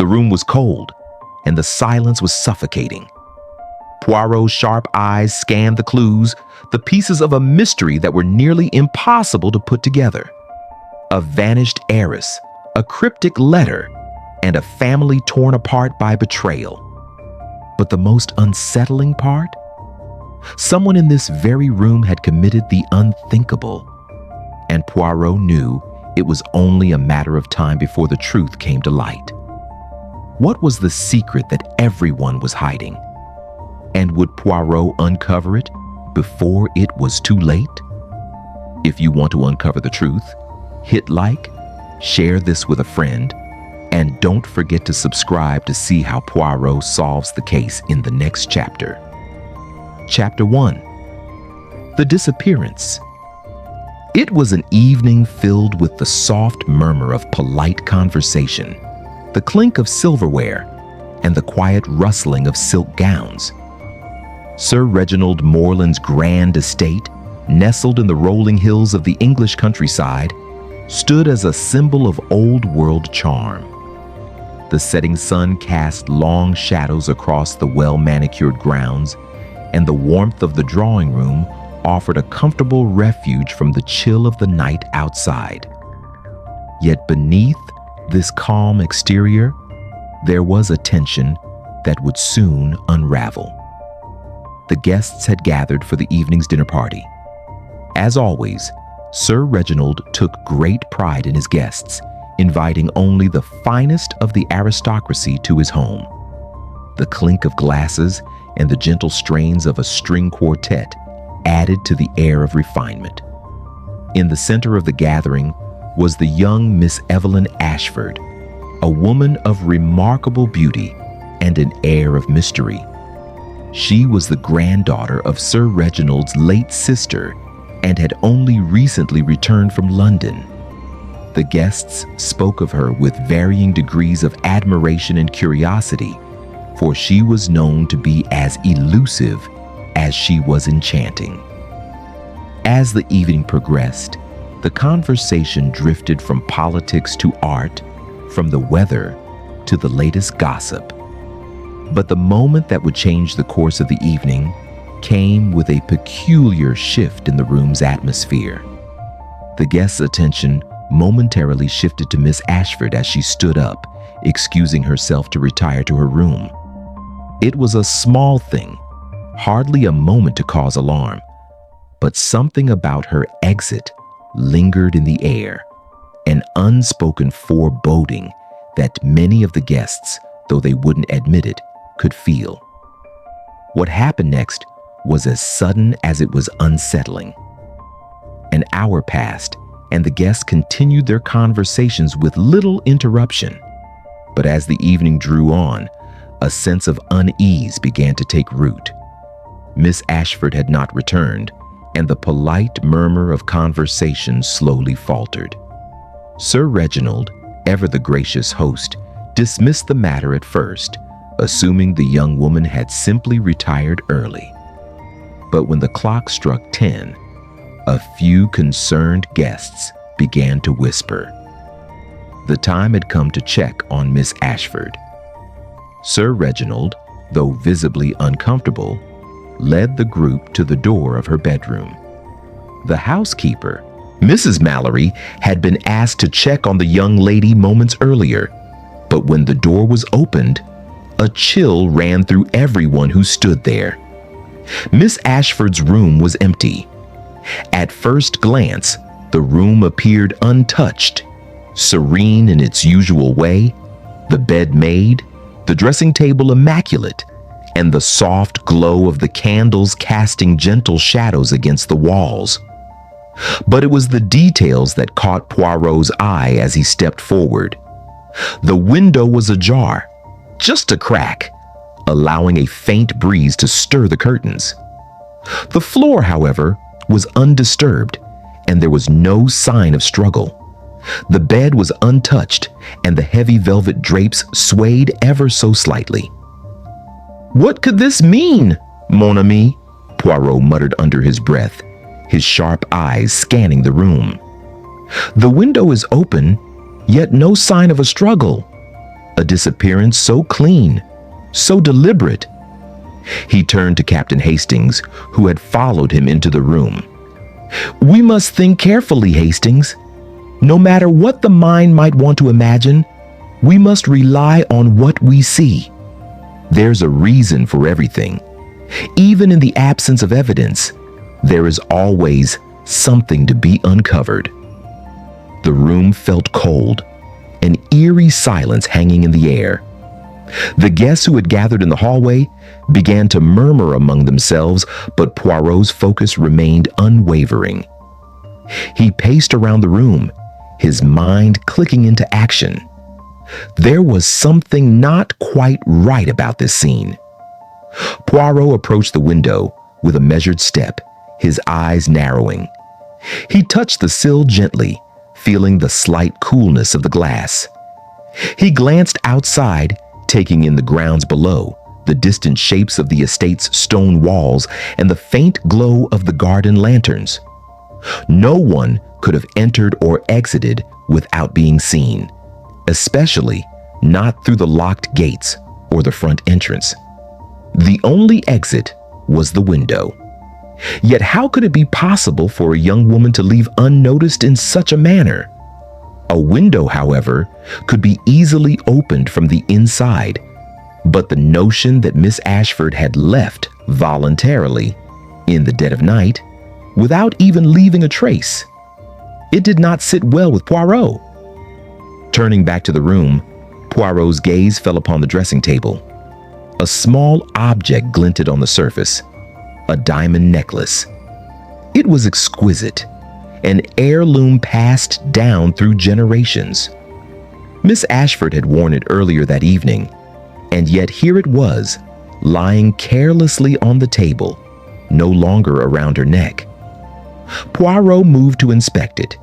The room was cold, and the silence was suffocating. Poirot's sharp eyes scanned the clues, the pieces of a mystery that were nearly impossible to put together. A vanished heiress, a cryptic letter, and a family torn apart by betrayal. But the most unsettling part? Someone in this very room had committed the unthinkable, and Poirot knew it was only a matter of time before the truth came to light. What was the secret that everyone was hiding? And would Poirot uncover it before it was too late? If you want to uncover the truth, hit like, share this with a friend, and don't forget to subscribe to see how Poirot solves the case in the next chapter. Chapter 1. The Disappearance. It was an evening filled with the soft murmur of polite conversation, the clink of silverware, and the quiet rustling of silk gowns. Sir Reginald Moreland's grand estate, nestled in the rolling hills of the English countryside, stood as a symbol of old-world charm. The setting sun cast long shadows across the well-manicured grounds, and the warmth of the drawing room offered a comfortable refuge from the chill of the night outside. Yet beneath this calm exterior, there was a tension that would soon unravel. The guests had gathered for the evening's dinner party. As always, Sir Reginald took great pride in his guests, inviting only the finest of the aristocracy to his home. The clink of glasses and the gentle strains of a string quartet added to the air of refinement. In the center of the gathering was the young Miss Evelyn Ashford, a woman of remarkable beauty and an air of mystery. She was the granddaughter of Sir Reginald's late sister and had only recently returned from London. The guests spoke of her with varying degrees of admiration and curiosity, for she was known to be as elusive as she was enchanting. As the evening progressed, the conversation drifted from politics to art, from the weather to the latest gossip. But the moment that would change the course of the evening came with a peculiar shift in the room's atmosphere. The guests' attention momentarily shifted to Miss Ashford as she stood up, excusing herself to retire to her room. It was a small thing, hardly a moment to cause alarm, but something about her exit lingered in the air, an unspoken foreboding that many of the guests, though they wouldn't admit it, could feel. What happened next was as sudden as it was unsettling. An hour passed, and the guests continued their conversations with little interruption. But as the evening drew on, a sense of unease began to take root. Miss Ashford had not returned, and the polite murmur of conversation slowly faltered. Sir Reginald, ever the gracious host, dismissed the matter at first, assuming the young woman had simply retired early. But when the clock struck 10, a few concerned guests began to whisper. The time had come to check on Miss Ashford. Sir Reginald, though visibly uncomfortable, led the group to the door of her bedroom. The housekeeper, Mrs. Mallory, had been asked to check on the young lady moments earlier, but when the door was opened, a chill ran through everyone who stood there. Miss Ashford's room was empty. At first glance, the room appeared untouched, serene in its usual way, the bed made, the dressing table immaculate, and the soft glow of the candles casting gentle shadows against the walls. But it was the details that caught Poirot's eye as he stepped forward. The window was ajar, just a crack, allowing a faint breeze to stir the curtains. The floor, however, was undisturbed, and there was no sign of struggle. The bed was untouched, and the heavy velvet drapes swayed ever so slightly. "What could this mean, mon ami?" Poirot muttered under his breath, his sharp eyes scanning the room. "The window is open, yet no sign of a struggle. a disappearance so clean, so deliberate. He turned to Captain Hastings, who had followed him into the room. "We must think carefully, Hastings. No matter what the mind might want to imagine, we must rely on what we see. There's a reason for everything. Even in the absence of evidence, there is always something to be uncovered." The room felt cold, an eerie silence hanging in the air. The guests who had gathered in the hallway began to murmur among themselves, but Poirot's focus remained unwavering. He paced around the room, his mind clicking into action. There was something not quite right about this scene. Poirot approached the window with a measured step, his eyes narrowing. He touched the sill gently, feeling the slight coolness of the glass. He glanced outside, taking in the grounds below, the distant shapes of the estate's stone walls and the faint glow of the garden lanterns. No one could have entered or exited without being seen, especially not through the locked gates or the front entrance. The only exit was the window. Yet how could it be possible for a young woman to leave unnoticed in such a manner? A window, however, could be easily opened from the inside, but the notion that Miss Ashford had left voluntarily in the dead of night without even leaving a trace, it did not sit well with Poirot. Turning back to the room, Poirot's gaze fell upon the dressing table. A small object glinted on the surface, a diamond necklace. It was exquisite, an heirloom passed down through generations. Miss Ashford had worn it earlier that evening, and yet here it was, lying carelessly on the table, no longer around her neck. Poirot moved to inspect it,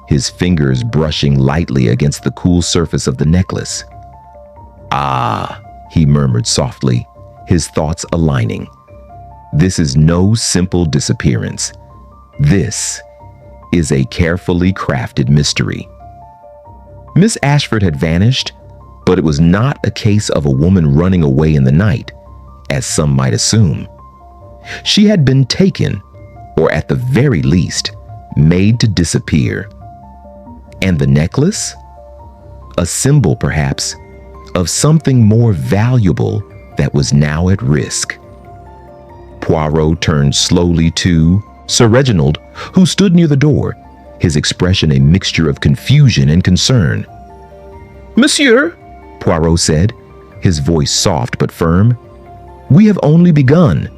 his fingers brushing lightly against the cool surface of the necklace. "Ah," he murmured softly, his thoughts aligning. "This is no simple disappearance. This is a carefully crafted mystery." Miss Ashford had vanished, but it was not a case of a woman running away in the night, as some might assume. She had been taken, or at the very least, made to disappear. And the necklace? A symbol, perhaps, of something more valuable that was now at risk. Poirot turned slowly to Sir Reginald, who stood near the door, his expression a mixture of confusion and concern. "Monsieur," Poirot said, his voice soft but firm, "we have only begun.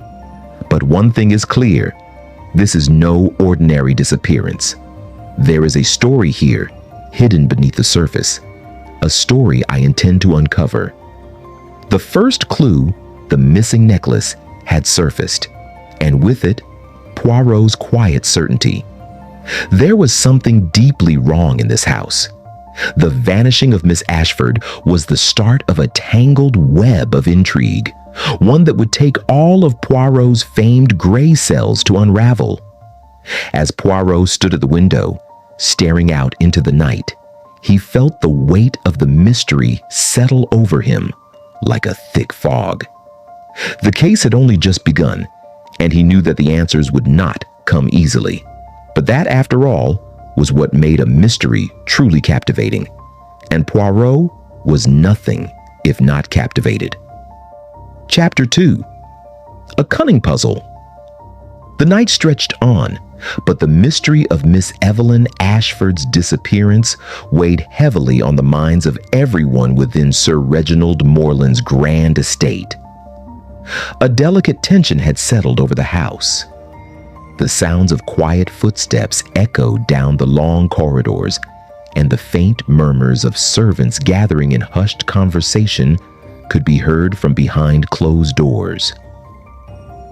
But one thing is clear. This is no ordinary disappearance. There is a story here, hidden beneath the surface, a story I intend to uncover." The first clue, the missing necklace, had surfaced, and with it, Poirot's quiet certainty. There was something deeply wrong in this house. The vanishing of Miss Ashford was the start of a tangled web of intrigue, one that would take all of Poirot's famed gray cells to unravel. As Poirot stood at the window, staring out into the night, he felt the weight of the mystery settle over him like a thick fog. The case had only just begun, and he knew that the answers would not come easily. But that, after all, was what made a mystery truly captivating, and Poirot was nothing if not captivated. Chapter 2. A Cunning Puzzle. The night stretched on, but the mystery of Miss Evelyn Ashford's disappearance weighed heavily on the minds of everyone within Sir Reginald Moreland's grand estate. A delicate tension had settled over the house. The sounds of quiet footsteps echoed down the long corridors, and the faint murmurs of servants gathering in hushed conversation could be heard from behind closed doors.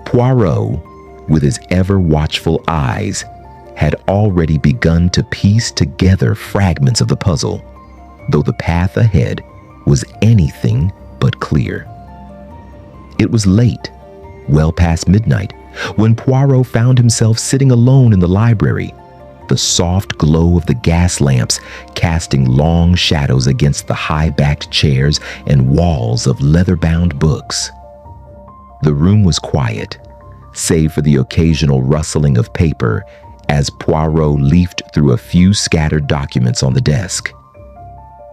Poirot, with his ever-watchful eyes, had already begun to piece together fragments of the puzzle, though the path ahead was anything but clear. It was late, well past midnight, when Poirot found himself sitting alone in the library, the soft glow of the gas lamps casting long shadows against the high-backed chairs and walls of leather-bound books. The room was quiet, save for the occasional rustling of paper as Poirot leafed through a few scattered documents on the desk.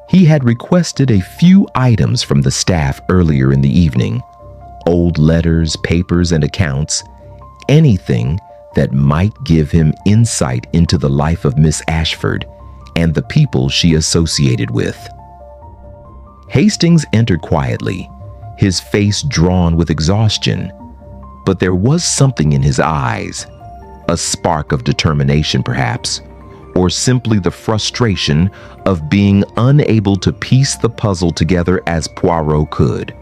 He had requested a few items from the staff earlier in the evening: old letters, papers, and accounts, anything that might give him insight into the life of Miss Ashford and the people she associated with. Hastings entered quietly, his face drawn with exhaustion, but there was something in his eyes, a spark of determination perhaps, or simply the frustration of being unable to piece the puzzle together as Poirot could.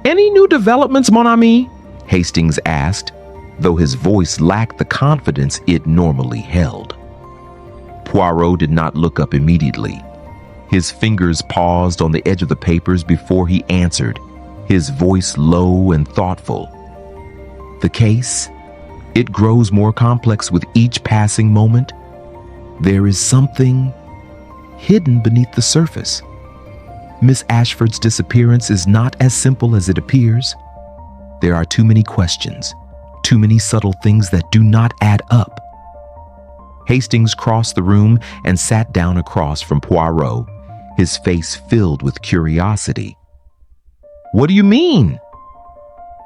"Any new developments, mon ami?" Hastings asked, though his voice lacked the confidence it normally held. Poirot did not look up immediately. His fingers paused on the edge of the papers before he answered, his voice low and thoughtful. "The case? It grows more complex with each passing moment. There is something hidden beneath the surface. Miss Ashford's disappearance is not as simple as it appears. There are too many questions, too many subtle things that do not add up." Hastings crossed the room and sat down across from Poirot, his face filled with curiosity. "What do you mean?"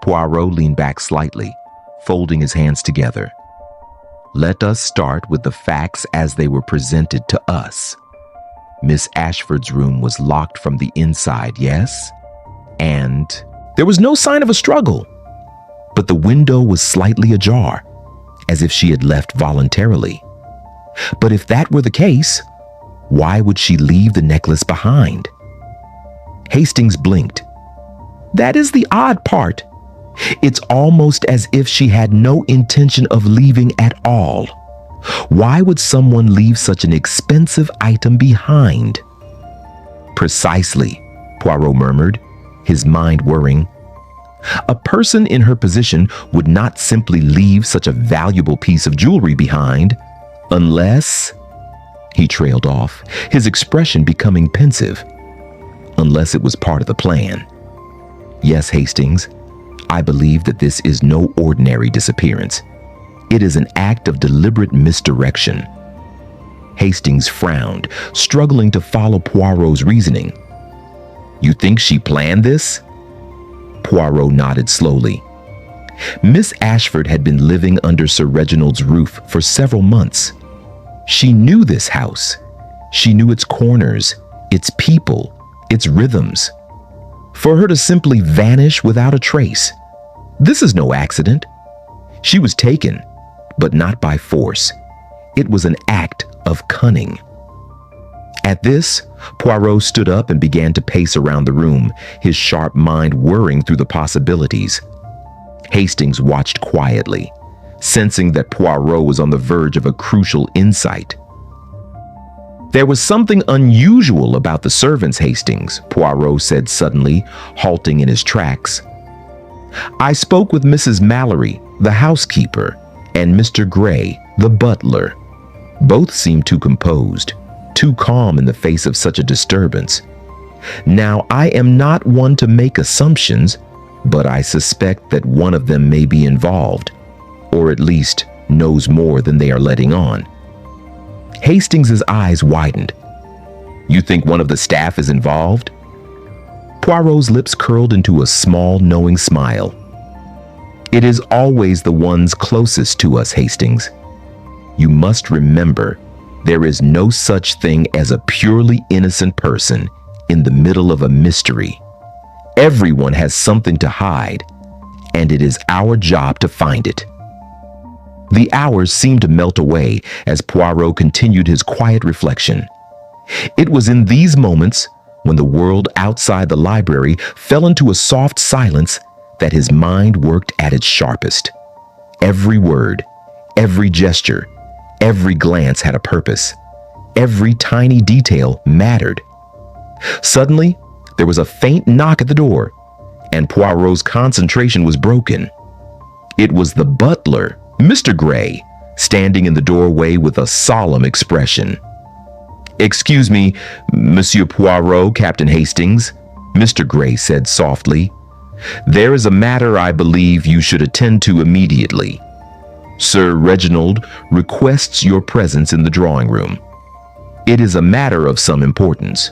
Poirot leaned back slightly, folding his hands together. "Let us start with the facts as they were presented to us. Miss Ashford's room was locked from the inside, yes? And there was no sign of a struggle, but the window was slightly ajar, as if she had left voluntarily. But if that were the case, why would she leave the necklace behind?" Hastings blinked. "That is the odd part. It's almost as if she had no intention of leaving at all. Why would someone leave such an expensive item behind?" "Precisely," Poirot murmured, his mind whirring. "A person in her position would not simply leave such a valuable piece of jewelry behind, unless—" He trailed off, his expression becoming pensive. "Unless it was part of the plan. Yes, Hastings, I believe that this is no ordinary disappearance. It is an act of deliberate misdirection." Hastings frowned, struggling to follow Poirot's reasoning. "You think she planned this?" Poirot nodded slowly. Miss Ashford had been living under Sir Reginald's roof for several months. She knew this house. She knew its corners, its people, its rhythms. For her to simply vanish without a trace, this is no accident. She was taken, but not by force. It was an act of cunning. At this, Poirot stood up and began to pace around the room, his sharp mind whirring through the possibilities. Hastings watched quietly, sensing that Poirot was on the verge of a crucial insight. "There was something unusual about the servants, Hastings," Poirot said suddenly, halting in his tracks. "I spoke with Mrs. Mallory, the housekeeper, and Mr. Gray, the butler. Both seemed too composed, too calm in the face of such a disturbance. Now, I am not one to make assumptions, but I suspect that one of them may be involved, or at least knows more than they are letting on." Hastings' eyes widened. "You think one of the staff is involved?" Poirot's lips curled into a small, knowing smile. "It is always the ones closest to us, Hastings. You must remember, there is no such thing as a purely innocent person in the middle of a mystery. Everyone has something to hide, and it is our job to find it." The hours seemed to melt away as Poirot continued his quiet reflection. It was in these moments, when the world outside the library fell into a soft silence, that his mind worked at its sharpest. Every word, every gesture, every glance had a purpose. Every tiny detail mattered. Suddenly, there was a faint knock at the door, and Poirot's concentration was broken. It was the butler, Mr. Gray, standing in the doorway with a solemn expression. "Excuse me, Monsieur Poirot, Captain Hastings," Mr. Gray said softly. "There is a matter I believe you should attend to immediately. Sir Reginald requests your presence in the drawing room. It is a matter of some importance."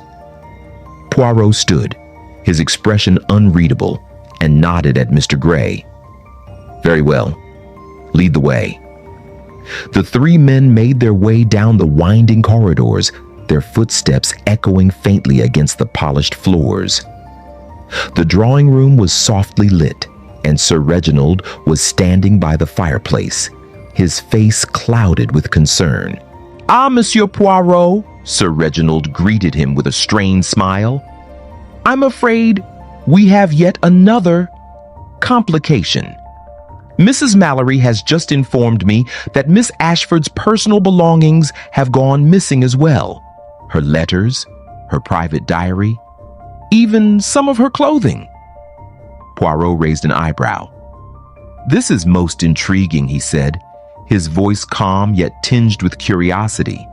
Poirot stood, his expression unreadable, and nodded at Mr. Gray. "Very well. Lead the way." The three men made their way down the winding corridors, their footsteps echoing faintly against the polished floors. The drawing room was softly lit, and Sir Reginald was standing by the fireplace, his face clouded with concern. "Ah, Monsieur Poirot," Sir Reginald greeted him with a strained smile. "I'm afraid we have yet another complication. Mrs. Mallory has just informed me that Miss Ashford's personal belongings have gone missing as well. Her letters, her private diary, even some of her clothing." Poirot raised an eyebrow. "This is most intriguing," he said, his voice calm yet tinged with curiosity.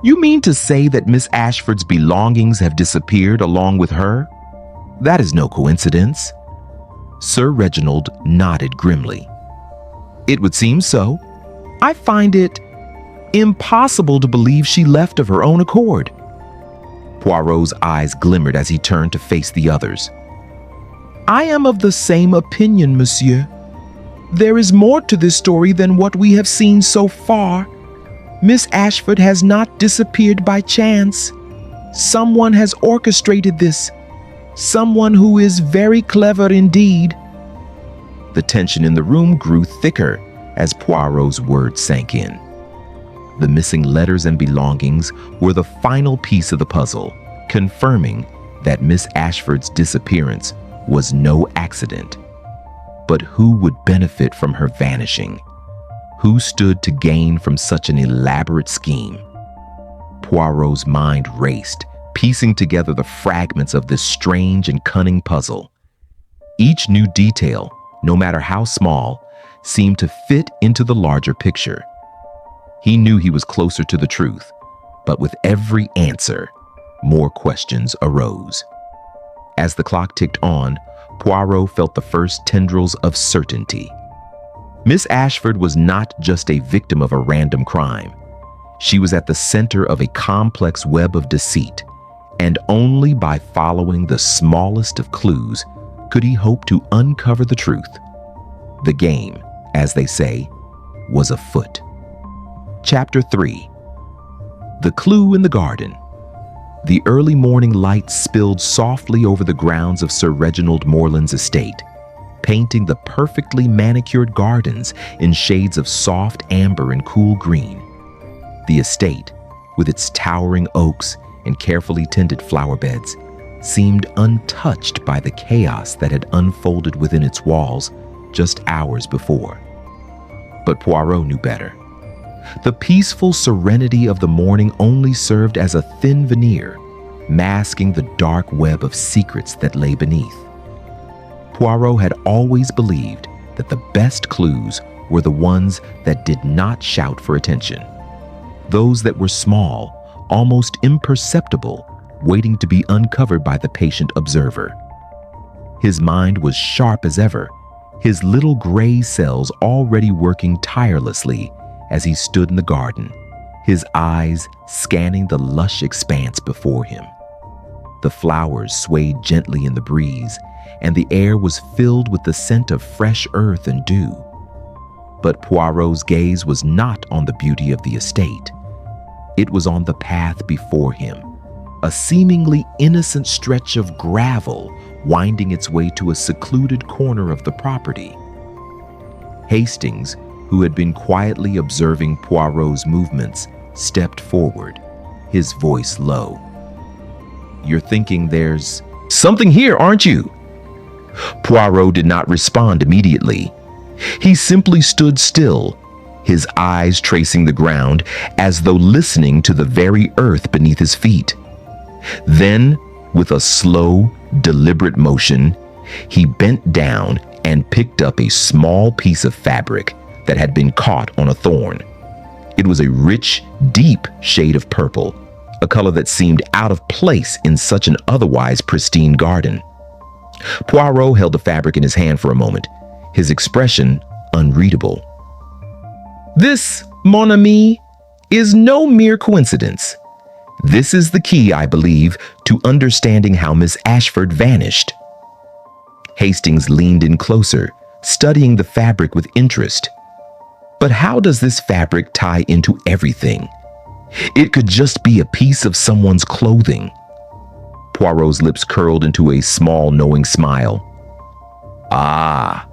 "You mean to say that Miss Ashford's belongings have disappeared along with her? That is no coincidence." Sir Reginald nodded grimly. "It would seem so. I find it impossible to believe she left of her own accord." Poirot's eyes glimmered as he turned to face the others. "I am of the same opinion, monsieur. There is more to this story than what we have seen so far. Miss Ashford has not disappeared by chance. Someone has orchestrated this. Someone who is very clever indeed." The tension in the room grew thicker as Poirot's words sank in. The missing letters and belongings were the final piece of the puzzle, confirming that Miss Ashford's disappearance was no accident. But who would benefit from her vanishing? Who stood to gain from such an elaborate scheme? Poirot's mind raced, piecing together the fragments of this strange and cunning puzzle. Each new detail, no matter how small, seemed to fit into the larger picture. He knew he was closer to the truth, but with every answer, more questions arose. As the clock ticked on, Poirot felt the first tendrils of certainty. Miss Ashford was not just a victim of a random crime. She was at the center of a complex web of deceit, and only by following the smallest of clues could he hope to uncover the truth. The game, as they say, was afoot. Chapter 3. The Clue in the Garden. The early morning light spilled softly over the grounds of Sir Reginald Moreland's estate, painting the perfectly manicured gardens in shades of soft amber and cool green. The estate, with its towering oaks and carefully tended flower beds, seemed untouched by the chaos that had unfolded within its walls just hours before. But Poirot knew better. The peaceful serenity of the morning only served as a thin veneer, masking the dark web of secrets that lay beneath. Poirot had always believed that the best clues were the ones that did not shout for attention. Those that were small, almost imperceptible, waiting to be uncovered by the patient observer. His mind was sharp as ever, his little gray cells already working tirelessly as he stood in the garden, his eyes scanning the lush expanse before him. The flowers swayed gently in the breeze, and the air was filled with the scent of fresh earth and dew. But Poirot's gaze was not on the beauty of the estate. It was on the path before him, a seemingly innocent stretch of gravel winding its way to a secluded corner of the property. Hastings, who had been quietly observing Poirot's movements, stepped forward, his voice low. "You're thinking there's something here, aren't you?" Poirot did not respond immediately. He simply stood still, his eyes tracing the ground as though listening to the very earth beneath his feet. Then, with a slow, deliberate motion, he bent down and picked up a small piece of fabric, that had been caught on a thorn. It was a rich, deep shade of purple, a color that seemed out of place in such an otherwise pristine garden. Poirot held the fabric in his hand for a moment, his expression unreadable. "This, mon ami, is no mere coincidence. This is the key, I believe, to understanding how Miss Ashford vanished." Hastings leaned in closer, studying the fabric with interest. But how does this fabric tie into everything? It could just be a piece of someone's clothing. Poirot's lips curled into a small, knowing smile. Ah,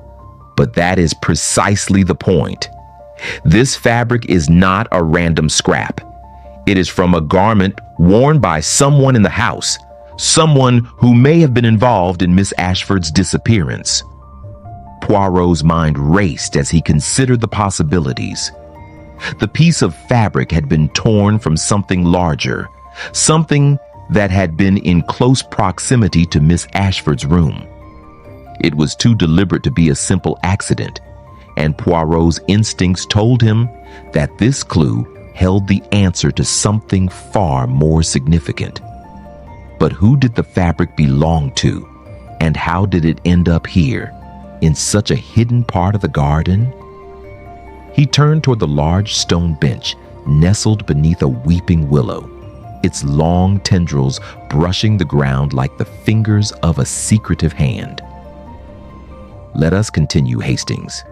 but that is precisely the point. This fabric is not a random scrap. It is from a garment worn by someone in the house, someone who may have been involved in Miss Ashford's disappearance. Poirot's mind raced as he considered the possibilities. The piece of fabric had been torn from something larger, something that had been in close proximity to Miss Ashford's room. It was too deliberate to be a simple accident, and Poirot's instincts told him that this clue held the answer to something far more significant. But who did the fabric belong to, and how did it end up here, in such a hidden part of the garden? He turned toward the large stone bench nestled beneath a weeping willow, its long tendrils brushing the ground like the fingers of a secretive hand. Let us continue, Hastings.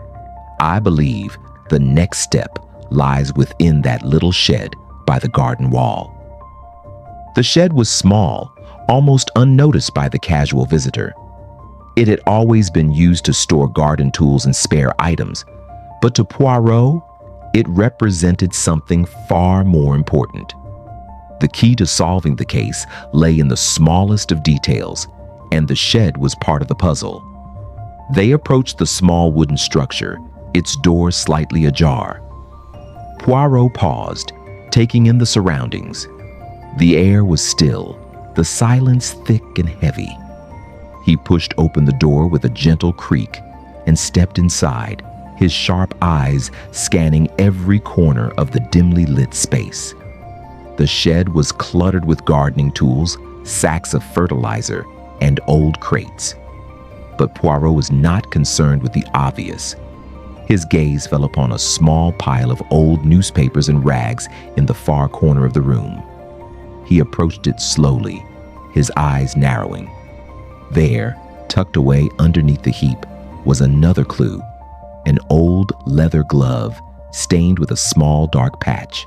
I believe the next step lies within that little shed by the garden wall. The shed was small, almost unnoticed by the casual visitor. It had always been used to store garden tools and spare items, but to Poirot, it represented something far more important. The key to solving the case lay in the smallest of details, and the shed was part of the puzzle. They approached the small wooden structure, its door slightly ajar. Poirot paused, taking in the surroundings. The air was still, the silence thick and heavy. He pushed open the door with a gentle creak and stepped inside, his sharp eyes scanning every corner of the dimly lit space. The shed was cluttered with gardening tools, sacks of fertilizer, and old crates. But Poirot was not concerned with the obvious. His gaze fell upon a small pile of old newspapers and rags in the far corner of the room. He approached it slowly, his eyes narrowing. There, tucked away underneath the heap, was another clue, an old leather glove stained with a small dark patch.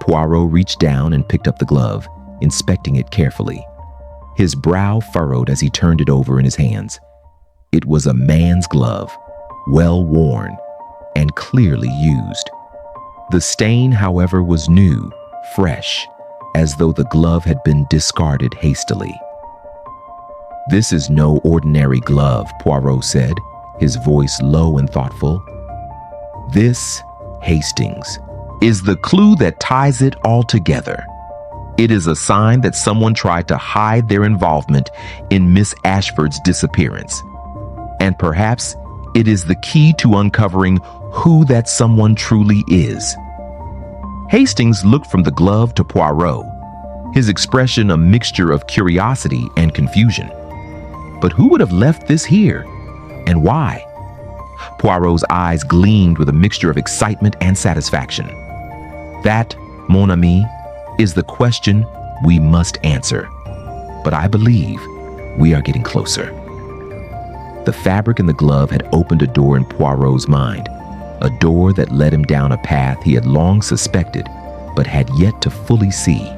Poirot reached down and picked up the glove, inspecting it carefully. His brow furrowed as he turned it over in his hands. It was a man's glove, well worn and clearly used. The stain, however, was new, fresh, as though the glove had been discarded hastily. "This is no ordinary glove," Poirot said, his voice low and thoughtful. "This, Hastings, is the clue that ties it all together. It is a sign that someone tried to hide their involvement in Miss Ashford's disappearance. And perhaps it is the key to uncovering who that someone truly is." Hastings looked from the glove to Poirot, his expression a mixture of curiosity and confusion. But who would have left this here, and why? Poirot's eyes gleamed with a mixture of excitement and satisfaction. That, mon ami, is the question we must answer. But I believe we are getting closer. The fabric in the glove had opened a door in Poirot's mind, a door that led him down a path he had long suspected, but had yet to fully see.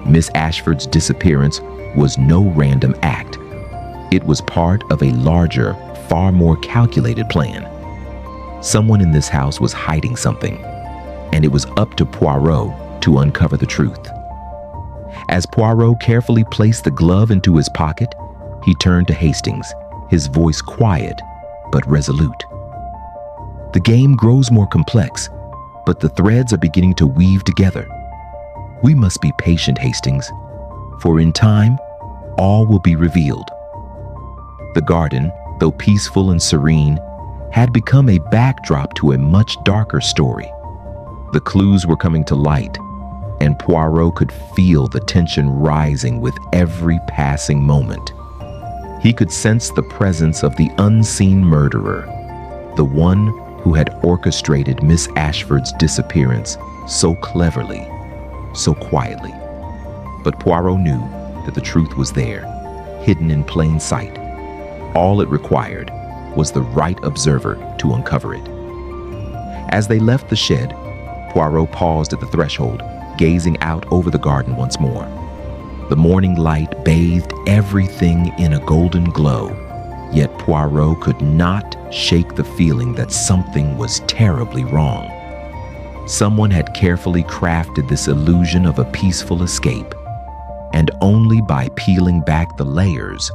Miss Ashford's disappearance was no random act. It was part of a larger, far more calculated plan. Someone in this house was hiding something, and it was up to Poirot to uncover the truth. As Poirot carefully placed the glove into his pocket, he turned to Hastings, his voice quiet but resolute. "The game grows more complex, but the threads are beginning to weave together. We must be patient, Hastings, for in time, all will be revealed." The garden, though peaceful and serene, had become a backdrop to a much darker story. The clues were coming to light, and Poirot could feel the tension rising with every passing moment. He could sense the presence of the unseen murderer, the one who had orchestrated Miss Ashford's disappearance so cleverly, so quietly. But Poirot knew that the truth was there, hidden in plain sight. All it required was the right observer to uncover it. As they left the shed, Poirot paused at the threshold, gazing out over the garden once more. The morning light bathed everything in a golden glow, yet Poirot could not shake the feeling that something was terribly wrong. Someone had carefully crafted this illusion of a peaceful escape, and only by peeling back the layers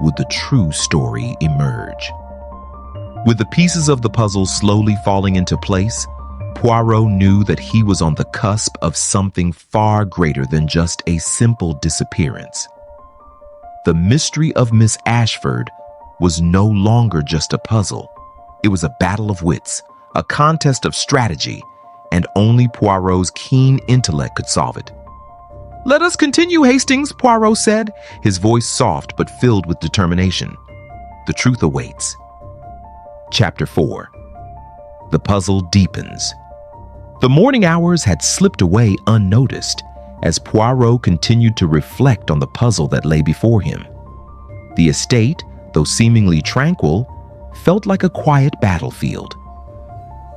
would the true story emerge. With the pieces of the puzzle slowly falling into place, Poirot knew that he was on the cusp of something far greater than just a simple disappearance. The mystery of Miss Ashford was no longer just a puzzle. It was a battle of wits, a contest of strategy, and only Poirot's keen intellect could solve it. "Let us continue, Hastings," Poirot said, his voice soft but filled with determination. The truth awaits. Chapter 4. The puzzle deepens. The morning hours had slipped away unnoticed as Poirot continued to reflect on the puzzle that lay before him. The estate, though seemingly tranquil, felt like a quiet battlefield.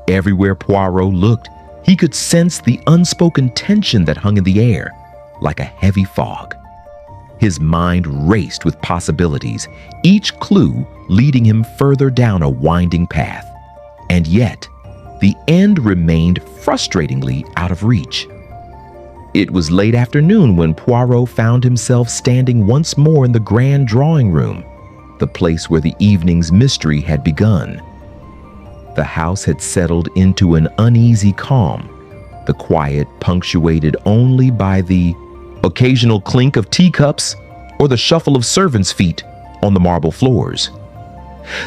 Everywhere Poirot looked, he could sense the unspoken tension that hung in the air, like a heavy fog. His mind raced with possibilities, each clue leading him further down a winding path. And yet, the end remained frustratingly out of reach. It was late afternoon when Poirot found himself standing once more in the grand drawing room, the place where the evening's mystery had begun. The house had settled into an uneasy calm, the quiet punctuated only by the occasional clink of teacups or the shuffle of servants' feet on the marble floors.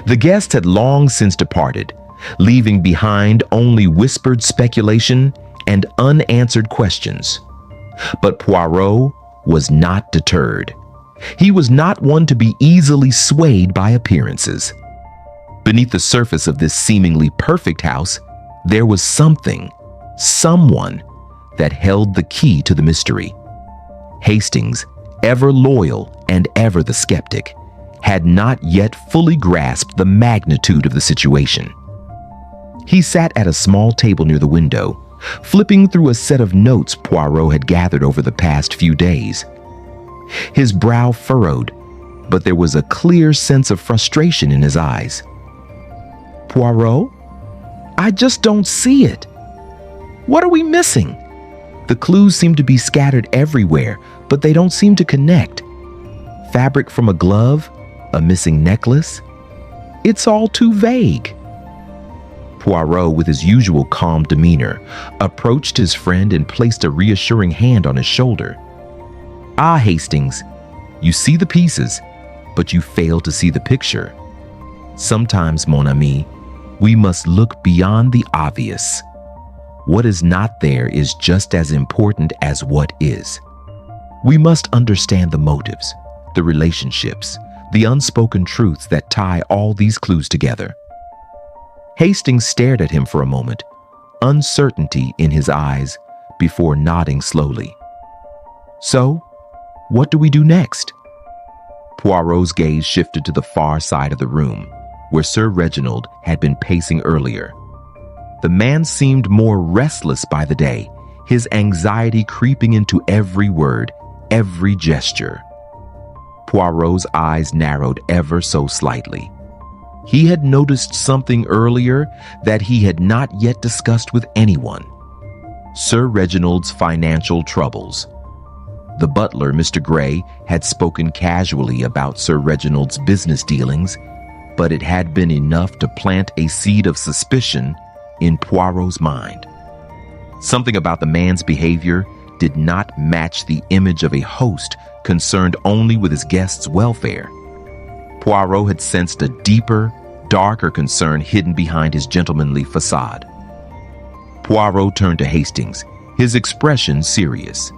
The guests had long since departed, leaving behind only whispered speculation and unanswered questions. But Poirot was not deterred. He was not one to be easily swayed by appearances. Beneath the surface of this seemingly perfect house, there was something, someone, that held the key to the mystery. Hastings, ever loyal and ever the skeptic, had not yet fully grasped the magnitude of the situation. He sat at a small table near the window, flipping through a set of notes Poirot had gathered over the past few days. His brow furrowed, but there was a clear sense of frustration in his eyes. "Poirot, I just don't see it. What are we missing? The clues seem to be scattered everywhere, but they don't seem to connect. Fabric from a glove, a missing necklace. It's all too vague." Poirot, with his usual calm demeanor, approached his friend and placed a reassuring hand on his shoulder. "Ah, Hastings, you see the pieces, but you fail to see the picture. Sometimes, mon ami, we must look beyond the obvious. What is not there is just as important as what is. We must understand the motives, the relationships, the unspoken truths that tie all these clues together." Hastings stared at him for a moment, uncertainty in his eyes, before nodding slowly. "So, what do we do next?" Poirot's gaze shifted to the far side of the room, where Sir Reginald had been pacing earlier. The man seemed more restless by the day, his anxiety creeping into every word, every gesture. Poirot's eyes narrowed ever so slightly. He had noticed something earlier that he had not yet discussed with anyone: Sir Reginald's financial troubles. The butler, Mr. Gray, had spoken casually about Sir Reginald's business dealings, but it had been enough to plant a seed of suspicion in Poirot's mind. Something about the man's behavior did not match the image of a host concerned only with his guests' welfare. Poirot had sensed a deeper, darker concern hidden behind his gentlemanly facade. Poirot turned to Hastings, his expression serious.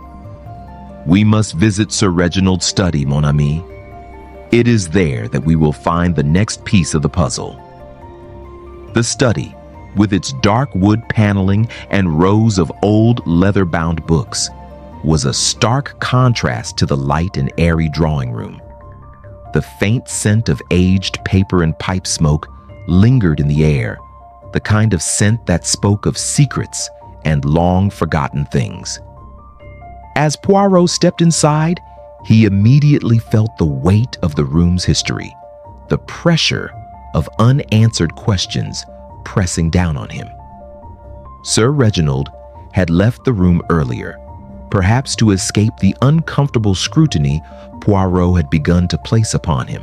"We must visit Sir Reginald's study, mon ami. It is there that we will find the next piece of the puzzle." The study, with its dark wood paneling and rows of old leather-bound books, was a stark contrast to the light and airy drawing room. The faint scent of aged paper and pipe smoke lingered in the air, the kind of scent that spoke of secrets and long-forgotten things. As Poirot stepped inside, he immediately felt the weight of the room's history, the pressure of unanswered questions pressing down on him. Sir Reginald had left the room earlier, perhaps to escape the uncomfortable scrutiny Poirot had begun to place upon him.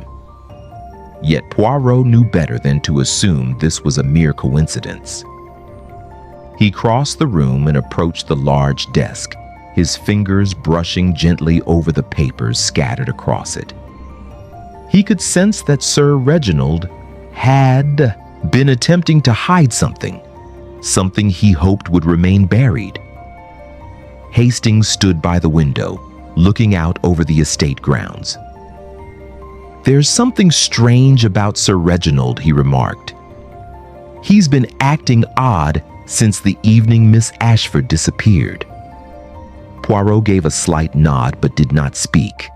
Yet Poirot knew better than to assume this was a mere coincidence. He crossed the room and approached the large desk, his fingers brushing gently over the papers scattered across it. He could sense that Sir Reginald had been attempting to hide something he hoped would remain buried. Hastings stood by the window, looking out over the estate grounds. "There's something strange about Sir Reginald," he remarked. "He's been acting odd since the evening Miss Ashford disappeared." Poirot gave a slight nod but did not speak.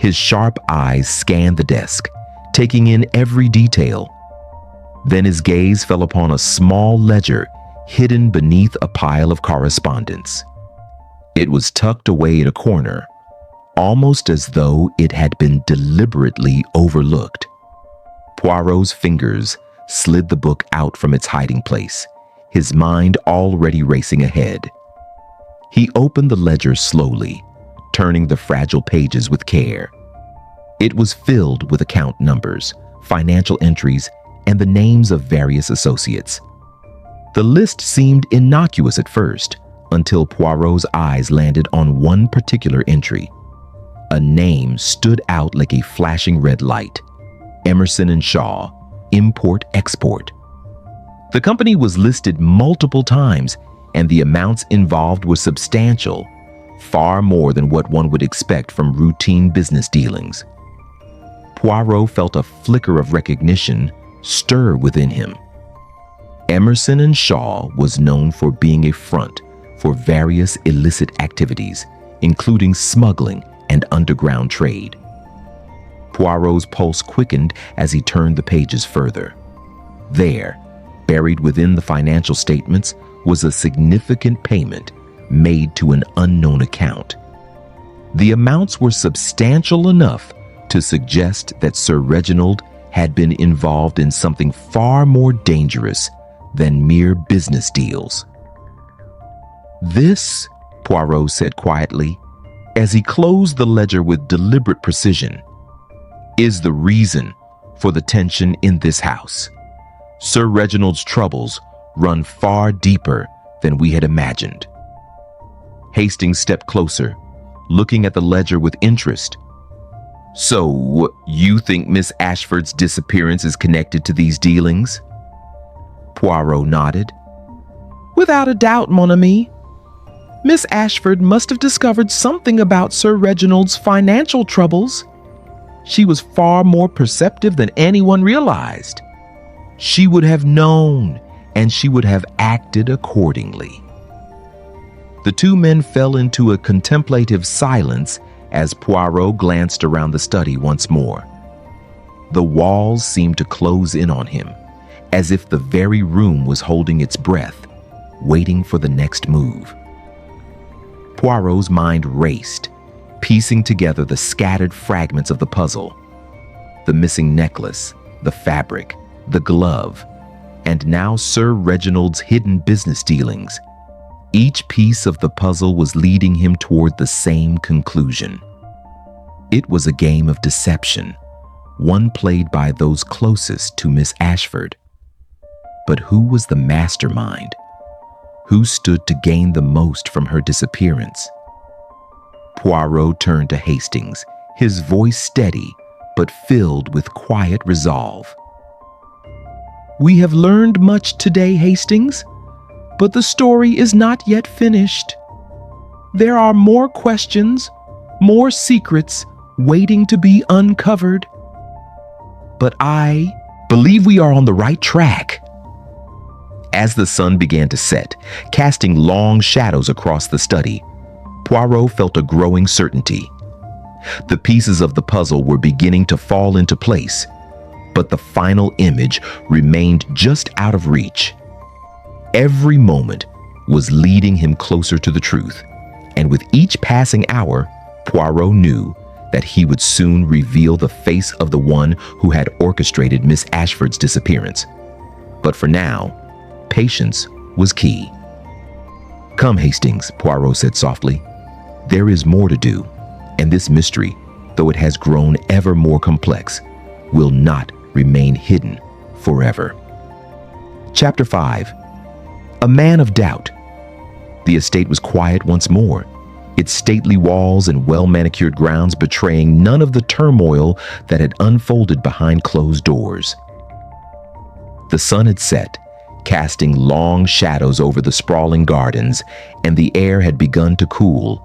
His sharp eyes scanned the desk, taking in every detail. Then his gaze fell upon a small ledger hidden beneath a pile of correspondence. It was tucked away in a corner, almost as though it had been deliberately overlooked. Poirot's fingers slid the book out from its hiding place, his mind already racing ahead. He opened the ledger slowly, turning the fragile pages with care. It was filled with account numbers, financial entries, and the names of various associates. The list seemed innocuous at first, until Poirot's eyes landed on one particular entry. A name stood out like a flashing red light: Emerson and Shaw, Import-Export. The company was listed multiple times, and the amounts involved were substantial, far more than what one would expect from routine business dealings. Poirot felt a flicker of recognition stir within him. Emerson and Shaw was known for being a front for various illicit activities, including smuggling and underground trade. Poirot's pulse quickened as he turned the pages further. There, buried within the financial statements, was a significant payment made to an unknown account. The amounts were substantial enough to suggest that Sir Reginald had been involved in something far more dangerous than mere business deals. "This," Poirot said quietly, as he closed the ledger with deliberate precision, "is the reason for the tension in this house. Sir Reginald's troubles run far deeper than we had imagined." Hastings stepped closer, looking at the ledger with interest. "So, you think Miss Ashford's disappearance is connected to these dealings?" Poirot nodded. "Without a doubt, mon ami. Miss Ashford must have discovered something about Sir Reginald's financial troubles. She was far more perceptive than anyone realized. She would have known, and she would have acted accordingly." The two men fell into a contemplative silence as Poirot glanced around the study once more. The walls seemed to close in on him, as if the very room was holding its breath, waiting for the next move. Poirot's mind raced, piecing together the scattered fragments of the puzzle. The missing necklace, the fabric, the glove, and now Sir Reginald's hidden business dealings. Each piece of the puzzle was leading him toward the same conclusion. It was a game of deception, one played by those closest to Miss Ashford. But who was the mastermind? Who stood to gain the most from her disappearance? Poirot turned to Hastings, his voice steady but filled with quiet resolve. We have learned much today, Hastings, but the story is not yet finished. There are more questions, more secrets waiting to be uncovered. But I believe we are on the right track. As the sun began to set, casting long shadows across the study, Poirot felt a growing certainty. The pieces of the puzzle were beginning to fall into place, but the final image remained just out of reach. Every moment was leading him closer to the truth, and with each passing hour, Poirot knew that he would soon reveal the face of the one who had orchestrated Miss Ashford's disappearance. But for now, patience was key. "Come, Hastings," Poirot said softly. "There is more to do, and this mystery, though it has grown ever more complex, will not remain hidden forever." Chapter 5. A Man of Doubt. The estate was quiet once more, its stately walls and well-manicured grounds betraying none of the turmoil that had unfolded behind closed doors. The sun had set, casting long shadows over the sprawling gardens, and the air had begun to cool,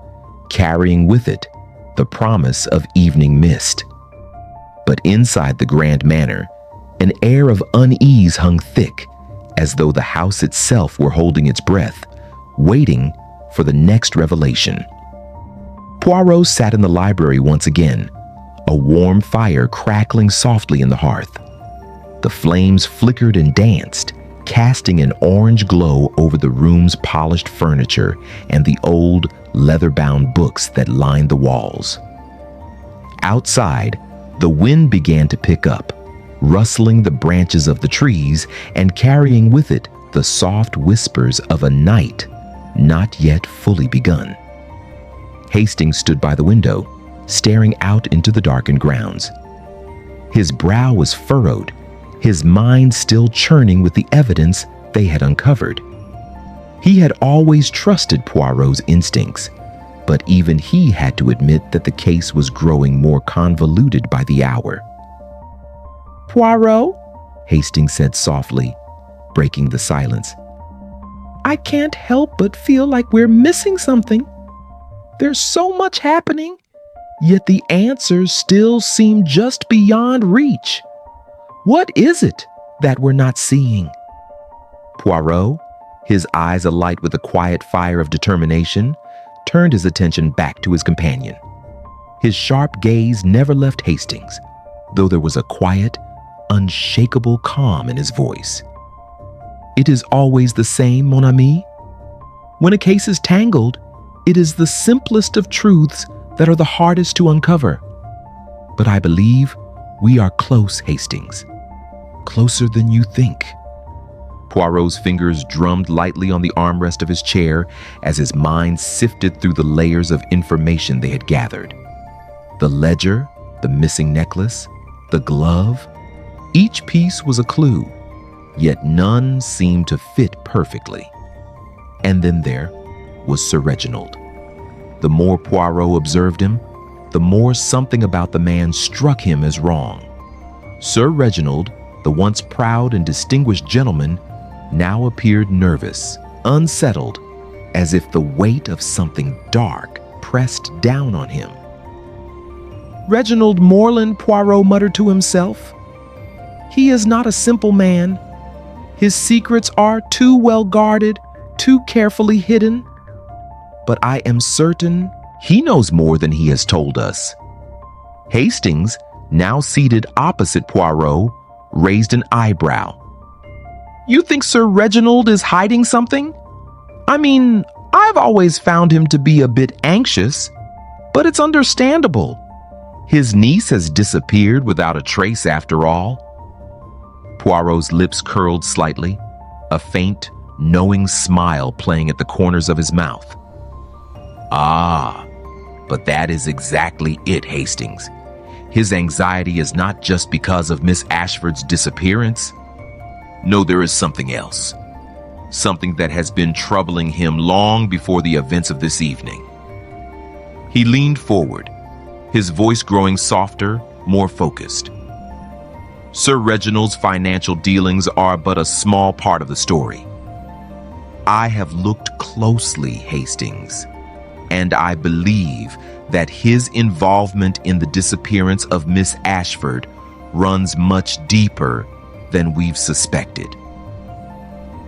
carrying with it the promise of evening mist. But inside the grand manor, an air of unease hung thick, as though the house itself were holding its breath, waiting for the next revelation. Poirot sat in the library once again, a warm fire crackling softly in the hearth. The flames flickered and danced, casting an orange glow over the room's polished furniture and the old, leather-bound books that lined the walls. Outside, the wind began to pick up, rustling the branches of the trees and carrying with it the soft whispers of a night not yet fully begun. Hastings stood by the window, staring out into the darkened grounds. His brow was furrowed, his mind still churning with the evidence they had uncovered. He had always trusted Poirot's instincts, but even he had to admit that the case was growing more convoluted by the hour. "Poirot," Hastings said softly, breaking the silence. "I can't help but feel like we're missing something. There's so much happening, yet the answers still seem just beyond reach. What is it that we're not seeing?" Poirot, his eyes alight with a quiet fire of determination, turned his attention back to his companion. His sharp gaze never left Hastings, though there was a quiet, unshakable calm in his voice. "It is always the same, mon ami. When a case is tangled, it is the simplest of truths that are the hardest to uncover. But I believe we are close, Hastings. Closer than you think." Poirot's fingers drummed lightly on the armrest of his chair as his mind sifted through the layers of information they had gathered. The ledger, the missing necklace, the glove, each piece was a clue, yet none seemed to fit perfectly. And then there was Sir Reginald. The more Poirot observed him, the more something about the man struck him as wrong. Sir Reginald, the once proud and distinguished gentleman, now appeared nervous, unsettled, as if the weight of something dark pressed down on him. "Reginald Moreland," Poirot muttered to himself. "He is not a simple man. His secrets are too well guarded, too carefully hidden. But I am certain he knows more than he has told us." Hastings, now seated opposite Poirot, raised an eyebrow. "You think Sir Reginald is hiding something? I mean, I've always found him to be a bit anxious, but it's understandable. His niece has disappeared without a trace after all." Poirot's lips curled slightly, a faint, knowing smile playing at the corners of his mouth. "Ah, but that is exactly it, Hastings. His anxiety is not just because of Miss Ashford's disappearance. No, there is something else. Something that has been troubling him long before the events of this evening." He leaned forward, his voice growing softer, more focused. Sir Reginald's financial dealings are but a small part of the story. I have looked closely, Hastings, and I believe that his involvement in the disappearance of Miss Ashford runs much deeper than we've suspected.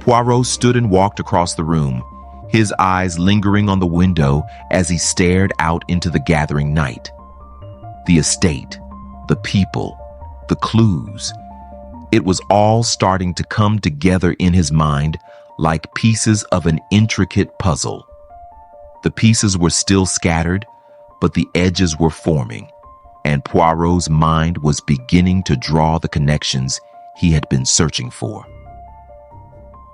Poirot stood and walked across the room, his eyes lingering on the window as he stared out into the gathering night. The estate, the people, the clues. It was all starting to come together in his mind like pieces of an intricate puzzle. The pieces were still scattered, but the edges were forming, and Poirot's mind was beginning to draw the connections he had been searching for.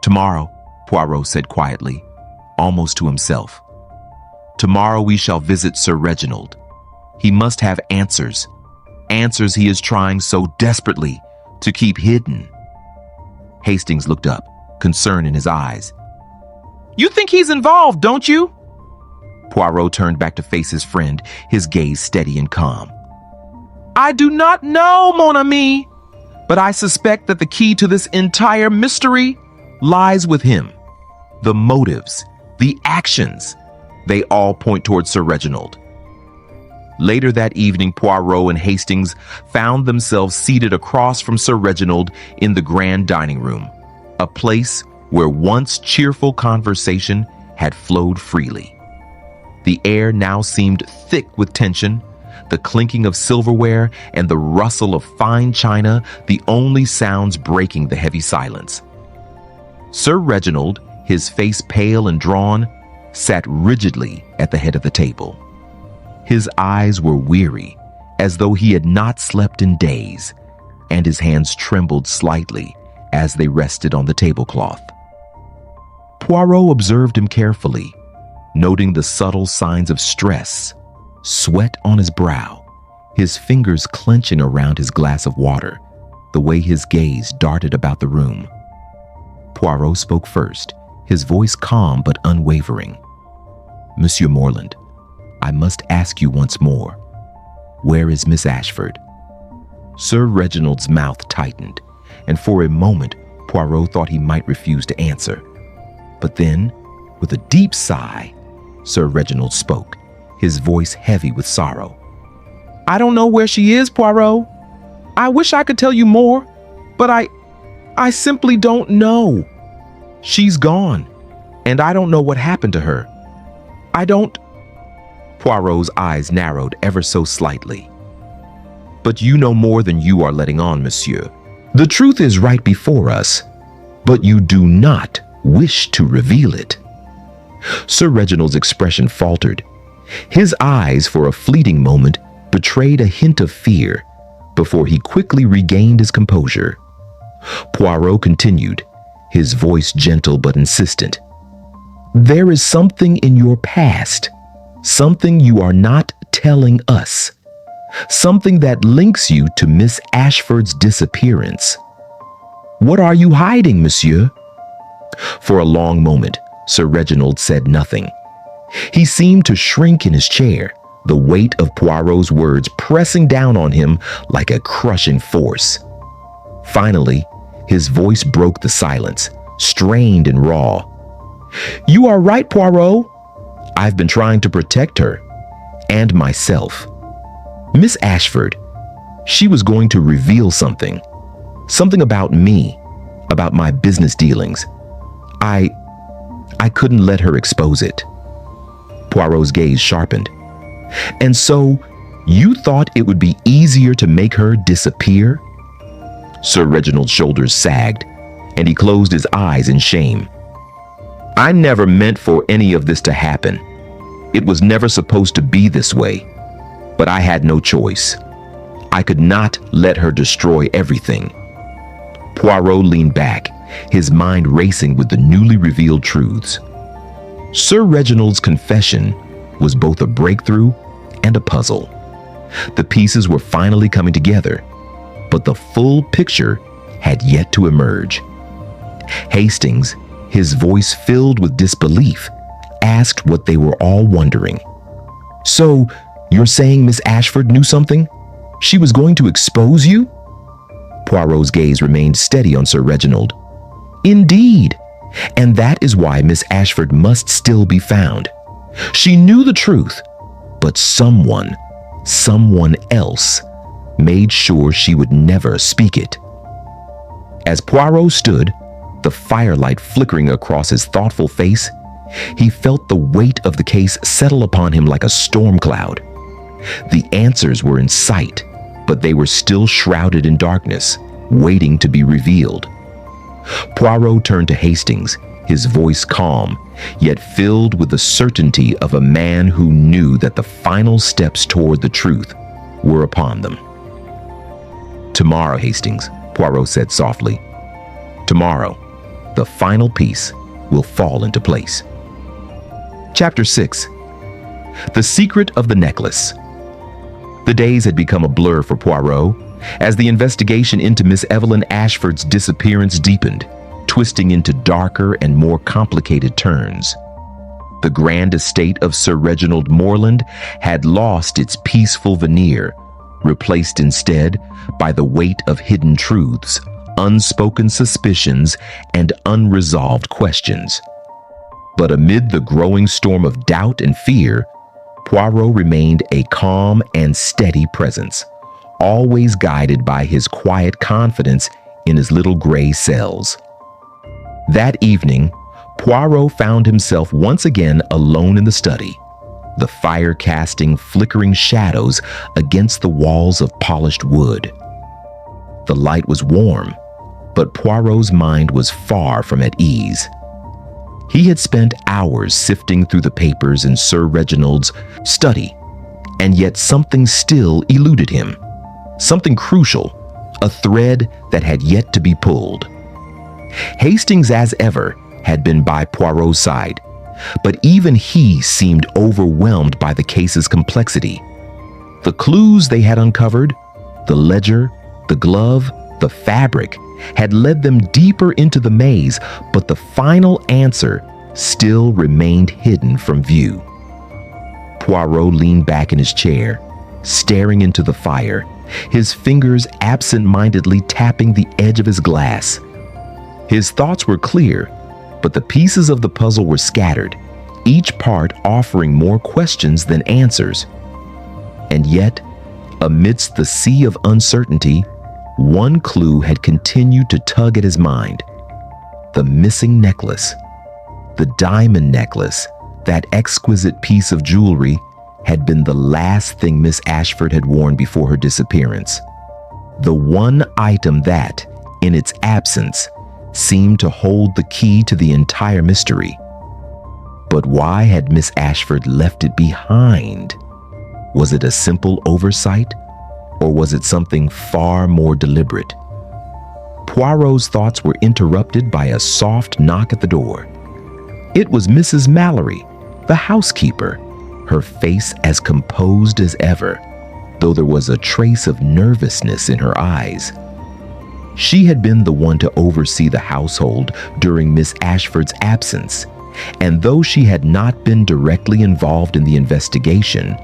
"Tomorrow," Poirot said quietly, almost to himself. "Tomorrow we shall visit Sir Reginald. He must have answers. Answers he is trying so desperately to keep hidden." Hastings looked up, concern in his eyes. "You think he's involved, don't you?" Poirot turned back to face his friend, his gaze steady and calm. "I do not know, mon ami, but I suspect that the key to this entire mystery lies with him. The motives, the actions, they all point towards Sir Reginald." Later that evening, Poirot and Hastings found themselves seated across from Sir Reginald in the grand dining room, a place where once cheerful conversation had flowed freely. The air now seemed thick with tension, the clinking of silverware and the rustle of fine china the only sounds breaking the heavy silence. Sir Reginald, his face pale and drawn, sat rigidly at the head of the table. His eyes were weary, as though he had not slept in days, and his hands trembled slightly as they rested on the tablecloth. Poirot observed him carefully, noting the subtle signs of stress, sweat on his brow, his fingers clenching around his glass of water, the way his gaze darted about the room. Poirot spoke first, his voice calm but unwavering. "Monsieur Moreland, I must ask you once more, where is Miss Ashford?" Sir Reginald's mouth tightened, and for a moment Poirot thought he might refuse to answer. But then, with a deep sigh, Sir Reginald spoke, his voice heavy with sorrow. "I don't know where she is, Poirot. I wish I could tell you more, but I simply don't know. She's gone, and I don't know what happened to her. I don't..." Poirot's eyes narrowed ever so slightly. "But you know more than you are letting on, monsieur. The truth is right before us, but you do not wish to reveal it." Sir Reginald's expression faltered. His eyes, for a fleeting moment, betrayed a hint of fear before he quickly regained his composure. Poirot continued, his voice gentle but insistent. "There is something in your past, something you are not telling us, something that links you to Miss Ashford's disappearance. What are you hiding, monsieur?" For a long moment, Sir Reginald said nothing. He seemed to shrink in his chair, the weight of Poirot's words pressing down on him like a crushing force. Finally, his voice broke the silence, strained and raw. "You are right, Poirot. I've been trying to protect her, and myself. Miss Ashford, she was going to reveal something about me, about my business dealings. I couldn't let her expose it." Poirot's gaze sharpened. "And so, you thought it would be easier to make her disappear?" Sir Reginald's shoulders sagged, and he closed his eyes in shame. "I never meant for any of this to happen. It was never supposed to be this way. But I had no choice. I could not let her destroy everything." Poirot leaned back, his mind racing with the newly revealed truths. Sir Reginald's confession was both a breakthrough and a puzzle. The pieces were finally coming together, but the full picture had yet to emerge. Hastings, his voice filled with disbelief, asked what they were all wondering. "So, you're saying Miss Ashford knew something? She was going to expose you?" Poirot's gaze remained steady on Sir Reginald. Indeed, and that is why Miss Ashford must still be found. She knew the truth, but someone else made sure she would never speak it. As Poirot stood, the firelight flickering across his thoughtful face, he felt the weight of the case settle upon him like a storm cloud. The answers were in sight, but they were still shrouded in darkness, waiting to be revealed. Poirot turned to Hastings, his voice calm, yet filled with the certainty of a man who knew that the final steps toward the truth were upon them. "Tomorrow, Hastings," Poirot said softly. "Tomorrow, the final piece will fall into place." Chapter 6. The Secret of the Necklace. The days had become a blur for Poirot as the investigation into Miss Evelyn Ashford's disappearance deepened, twisting into darker and more complicated turns. The grand estate of Sir Reginald Moreland had lost its peaceful veneer, replaced instead by the weight of hidden truths, unspoken suspicions, and unresolved questions. But amid the growing storm of doubt and fear, Poirot remained a calm and steady presence, always guided by his quiet confidence in his little gray cells. That evening, Poirot found himself once again alone in the study, the fire casting flickering shadows against the walls of polished wood. The light was warm, but Poirot's mind was far from at ease. He had spent hours sifting through the papers in Sir Reginald's study, and yet something still eluded him. Something crucial, a thread that had yet to be pulled. Hastings, as ever, had been by Poirot's side, but even he seemed overwhelmed by the case's complexity. The clues they had uncovered, the ledger, the glove, the fabric, had led them deeper into the maze, but the final answer still remained hidden from view. Poirot leaned back in his chair, staring into the fire, his fingers absent-mindedly tapping the edge of his glass. His thoughts were clear, but the pieces of the puzzle were scattered, each part offering more questions than answers. And yet, amidst the sea of uncertainty, one clue had continued to tug at his mind. The missing necklace. The diamond necklace, that exquisite piece of jewelry, had been the last thing Miss Ashford had worn before her disappearance. The one item that, in its absence, seemed to hold the key to the entire mystery. But why had Miss Ashford left it behind? Was it a simple oversight, or was it something far more deliberate? Poirot's thoughts were interrupted by a soft knock at the door. It was Mrs. Mallory, the housekeeper, her face as composed as ever, though there was a trace of nervousness in her eyes. She had been the one to oversee the household during Miss Ashford's absence, and though she had not been directly involved in the investigation,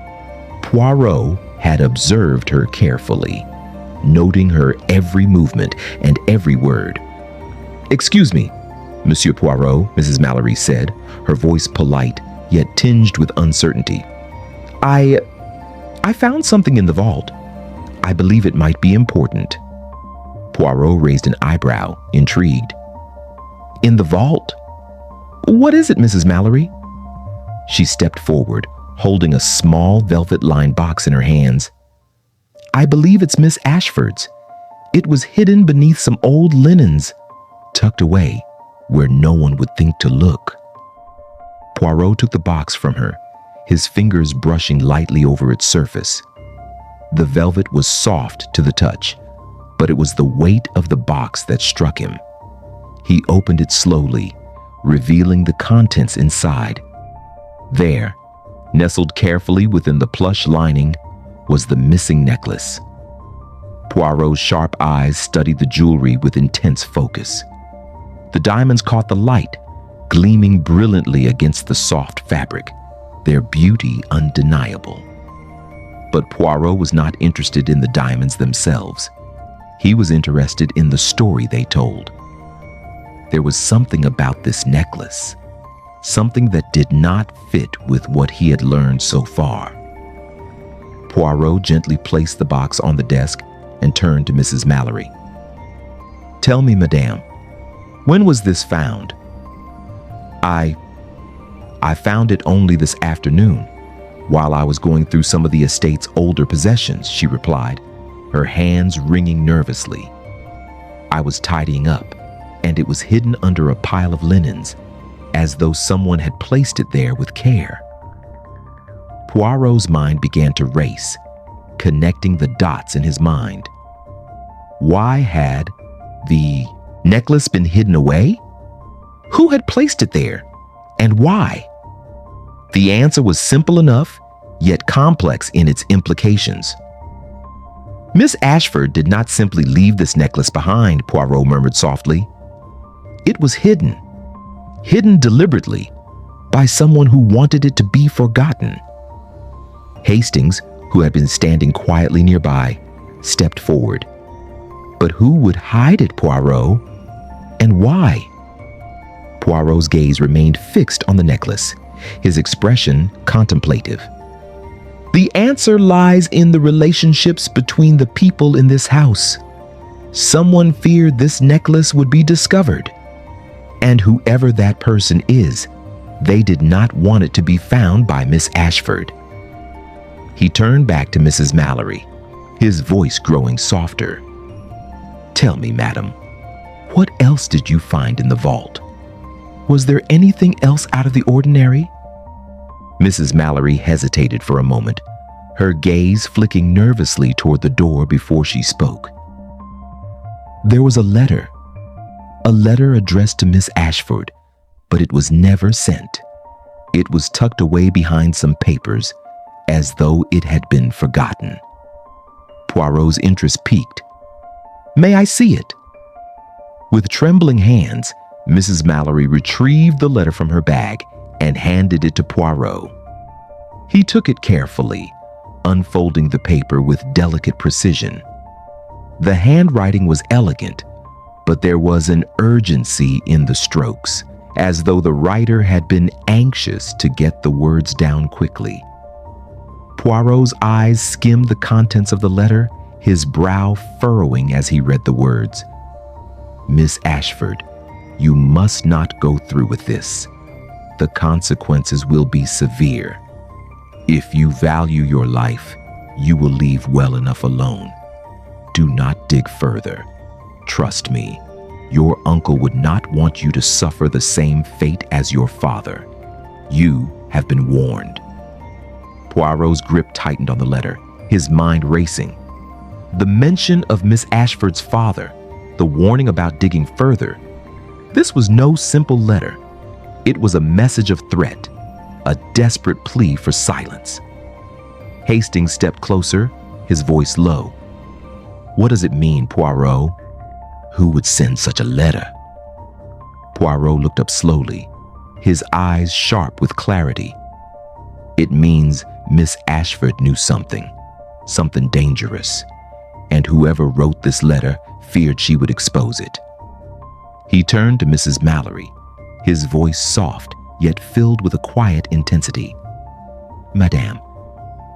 Poirot had observed her carefully, noting her every movement and every word. "Excuse me, Monsieur Poirot," Mrs. Mallory said, her voice polite yet tinged with uncertainty. I found something in the vault. I believe it might be important." Poirot raised an eyebrow, intrigued. "In the vault? What is it, Mrs. Mallory?" She stepped forward, holding a small velvet-lined box in her hands. "I believe it's Miss Ashford's. It was hidden beneath some old linens, tucked away where no one would think to look." Poirot took the box from her, his fingers brushing lightly over its surface. The velvet was soft to the touch, but it was the weight of the box that struck him. He opened it slowly, revealing the contents inside. There, nestled carefully within the plush lining, was the missing necklace. Poirot's sharp eyes studied the jewelry with intense focus. The diamonds caught the light, gleaming brilliantly against the soft fabric, their beauty undeniable. But Poirot was not interested in the diamonds themselves. He was interested in the story they told. There was something about this necklace, something that did not fit with what he had learned so far. Poirot gently placed the box on the desk and turned to Mrs. Mallory. "Tell me, madame, when was this found?" I found it only this afternoon, while I was going through some of the estate's older possessions," she replied, her hands wringing nervously. "I was tidying up, and it was hidden under a pile of linens, as though someone had placed it there with care." Poirot's mind began to race, connecting the dots in his mind. Why had the necklace been hidden away? Who had placed it there, and why? The answer was simple enough, yet complex in its implications. "Miss Ashford did not simply leave this necklace behind," Poirot murmured softly. "It was hidden deliberately, by someone who wanted it to be forgotten." Hastings, who had been standing quietly nearby, stepped forward. "But who would hide it, Poirot? And why?" Poirot's gaze remained fixed on the necklace, his expression contemplative. "The answer lies in the relationships between the people in this house. Someone feared this necklace would be discovered, and whoever that person is, they did not want it to be found by Miss Ashford." He turned back to Mrs. Mallory, his voice growing softer. "Tell me, madam, what else did you find in the vault? Was there anything else out of the ordinary?" Mrs. Mallory hesitated for a moment, her gaze flicking nervously toward the door before she spoke. "There was a letter addressed to Miss Ashford, but it was never sent. It was tucked away behind some papers, as though it had been forgotten." Poirot's interest piqued. "May I see it?" With trembling hands, Mrs. Mallory retrieved the letter from her bag and handed it to Poirot. He took it carefully, unfolding the paper with delicate precision. The handwriting was elegant, but there was an urgency in the strokes, as though the writer had been anxious to get the words down quickly. Poirot's eyes skimmed the contents of the letter, his brow furrowing as he read the words. "Miss Ashford, you must not go through with this. The consequences will be severe. If you value your life, you will leave well enough alone. Do not dig further. Trust me, your uncle would not want you to suffer the same fate as your father. You have been warned." Poirot's grip tightened on the letter, his mind racing. The mention of Miss Ashford's father, the warning about digging further. This was no simple letter. It was a message of threat, a desperate plea for silence. Hastings stepped closer, his voice low. "What does it mean, Poirot? Who would send such a letter?" Poirot looked up slowly, his eyes sharp with clarity. "It means Miss Ashford knew something dangerous, and whoever wrote this letter feared she would expose it." He turned to Mrs. Mallory, his voice soft yet filled with a quiet intensity. "Madame,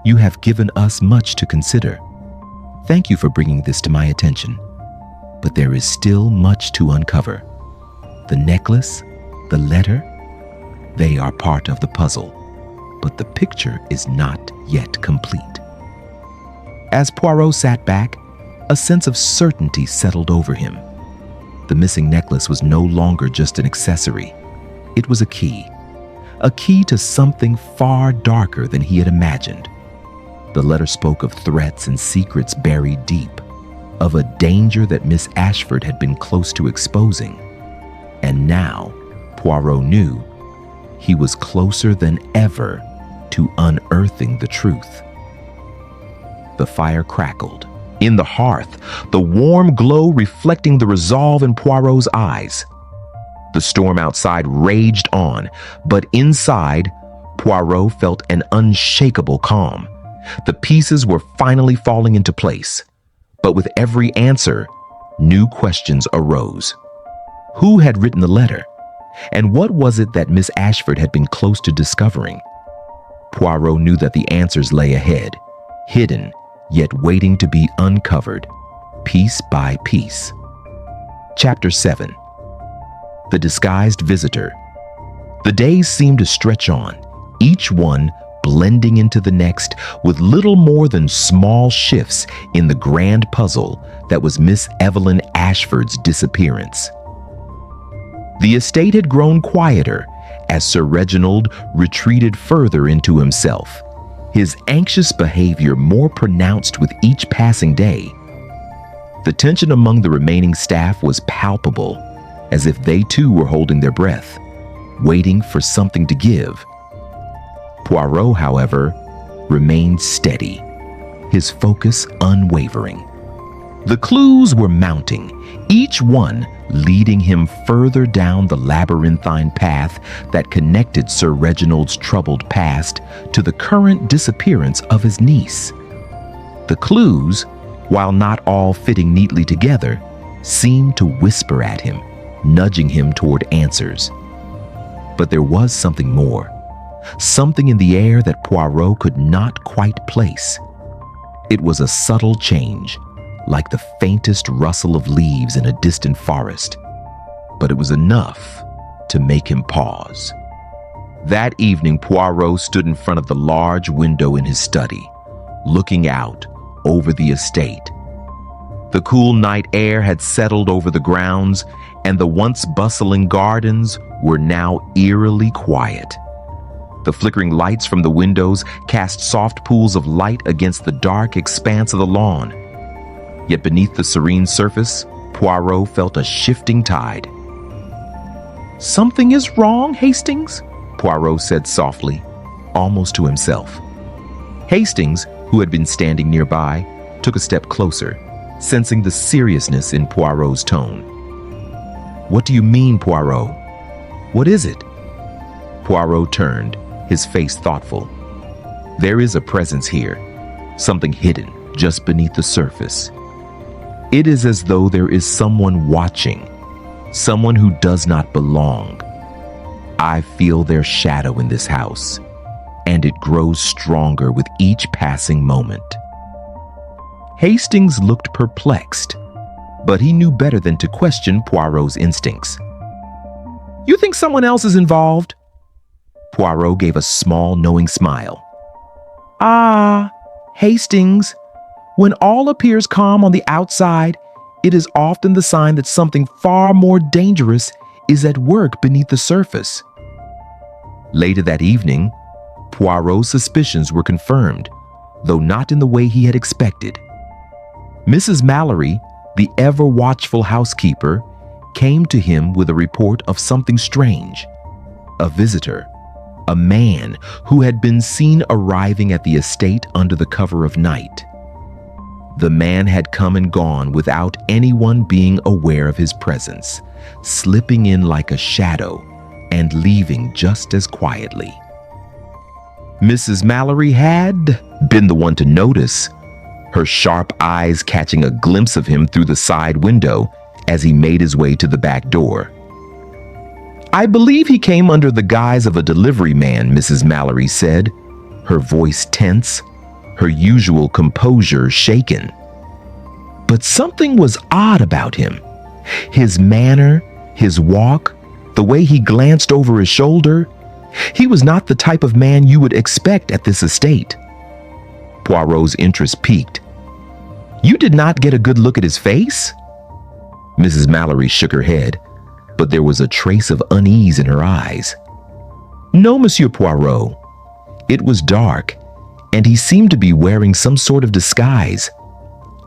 you have given us much to consider. Thank you for bringing this to my attention. But there is still much to uncover. The necklace, the letter, they are part of the puzzle, but the picture is not yet complete." As Poirot sat back, a sense of certainty settled over him. The missing necklace was no longer just an accessory. It was a key to something far darker than he had imagined. The letter spoke of threats and secrets buried deep, of a danger that Miss Ashford had been close to exposing. And now, Poirot knew, he was closer than ever to unearthing the truth. The fire crackled. In the hearth, the warm glow reflecting the resolve in Poirot's eyes. The storm outside raged on, but inside, Poirot felt an unshakable calm. The pieces were finally falling into place. But with every answer, new questions arose. Who had written the letter? And what was it that Miss Ashford had been close to discovering? Poirot knew that the answers lay ahead, hidden, yet waiting to be uncovered, piece by piece. Chapter 7. The Disguised Visitor. The days seemed to stretch on, each one blending into the next with little more than small shifts in the grand puzzle that was Miss Evelyn Ashford's disappearance. The estate had grown quieter as Sir Reginald retreated further into himself, his anxious behavior more pronounced with each passing day. The tension among the remaining staff was palpable, as if they too were holding their breath, waiting for something to give. Poirot, however, remained steady, his focus unwavering. The clues were mounting, each one leading him further down the labyrinthine path that connected Sir Reginald's troubled past to the current disappearance of his niece. The clues, while not all fitting neatly together, seemed to whisper at him, nudging him toward answers. But there was something more, something in the air that Poirot could not quite place. It was a subtle change, like the faintest rustle of leaves in a distant forest, but it was enough to make him pause. That evening, Poirot stood in front of the large window in his study, looking out over the estate. The cool night air had settled over the grounds, and the once bustling gardens were now eerily quiet. The flickering lights from the windows cast soft pools of light against the dark expanse of the lawn. Yet beneath the serene surface, Poirot felt a shifting tide. "Something is wrong, Hastings?" Poirot said softly, almost to himself. Hastings, who had been standing nearby, took a step closer, sensing the seriousness in Poirot's tone. "What do you mean, Poirot? What is it?" Poirot turned, his face thoughtful. "There is a presence here, something hidden just beneath the surface. It is as though there is someone watching, someone who does not belong. I feel their shadow in this house, and it grows stronger with each passing moment." Hastings looked perplexed, but he knew better than to question Poirot's instincts. "You think someone else is involved?" Poirot gave a small, knowing smile. "Ah, Hastings, when all appears calm on the outside, it is often the sign that something far more dangerous is at work beneath the surface." Later that evening, Poirot's suspicions were confirmed, though not in the way he had expected. Mrs. Mallory, the ever-watchful housekeeper, came to him with a report of something strange. A visitor, a man who had been seen arriving at the estate under the cover of night. The man had come and gone without anyone being aware of his presence, slipping in like a shadow and leaving just as quietly. Mrs. Mallory had been the one to notice, her sharp eyes catching a glimpse of him through the side window as he made his way to the back door. "I believe he came under the guise of a delivery man," Mrs. Mallory said, her voice tense, her usual composure shaken. But something was odd about him. His manner, his walk, the way he glanced over his shoulder. He was not the type of man you would expect at this estate. Poirot's interest piqued. "You did not get a good look at his face?" Mrs. Mallory shook her head, but there was a trace of unease in her eyes. "No, Monsieur Poirot. It was dark, and he seemed to be wearing some sort of disguise.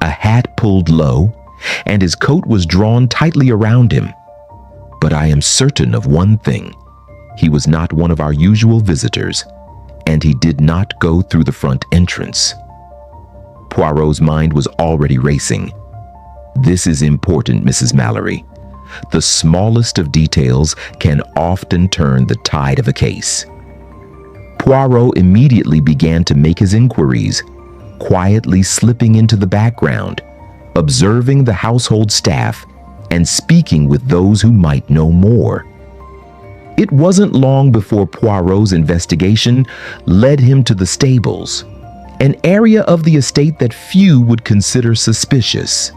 A hat pulled low, and his coat was drawn tightly around him. But I am certain of one thing. He was not one of our usual visitors, and he did not go through the front entrance." Poirot's mind was already racing. "This is important, Mrs. Mallory. The smallest of details can often turn the tide of a case." Poirot immediately began to make his inquiries, quietly slipping into the background, observing the household staff and speaking with those who might know more. It wasn't long before Poirot's investigation led him to the stables, an area of the estate that few would consider suspicious.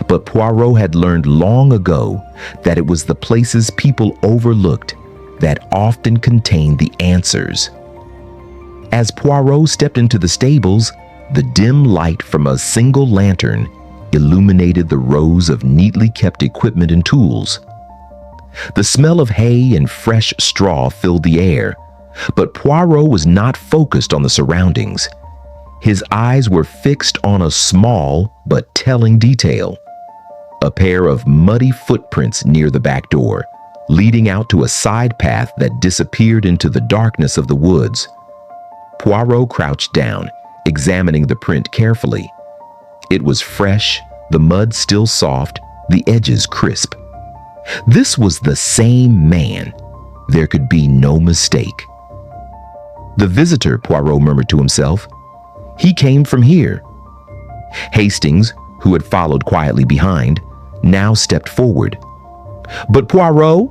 But Poirot had learned long ago that it was the places people overlooked that often contained the answers. As Poirot stepped into the stables, the dim light from a single lantern illuminated the rows of neatly kept equipment and tools. The smell of hay and fresh straw filled the air, but Poirot was not focused on the surroundings. His eyes were fixed on a small but telling detail: a pair of muddy footprints near the back door, leading out to a side path that disappeared into the darkness of the woods. Poirot crouched down, examining the print carefully. It was fresh, the mud still soft, the edges crisp. This was the same man. There could be no mistake. The visitor, Poirot murmured to himself. He came from here. Hastings, who had followed quietly behind, now stepped forward. But Poirot,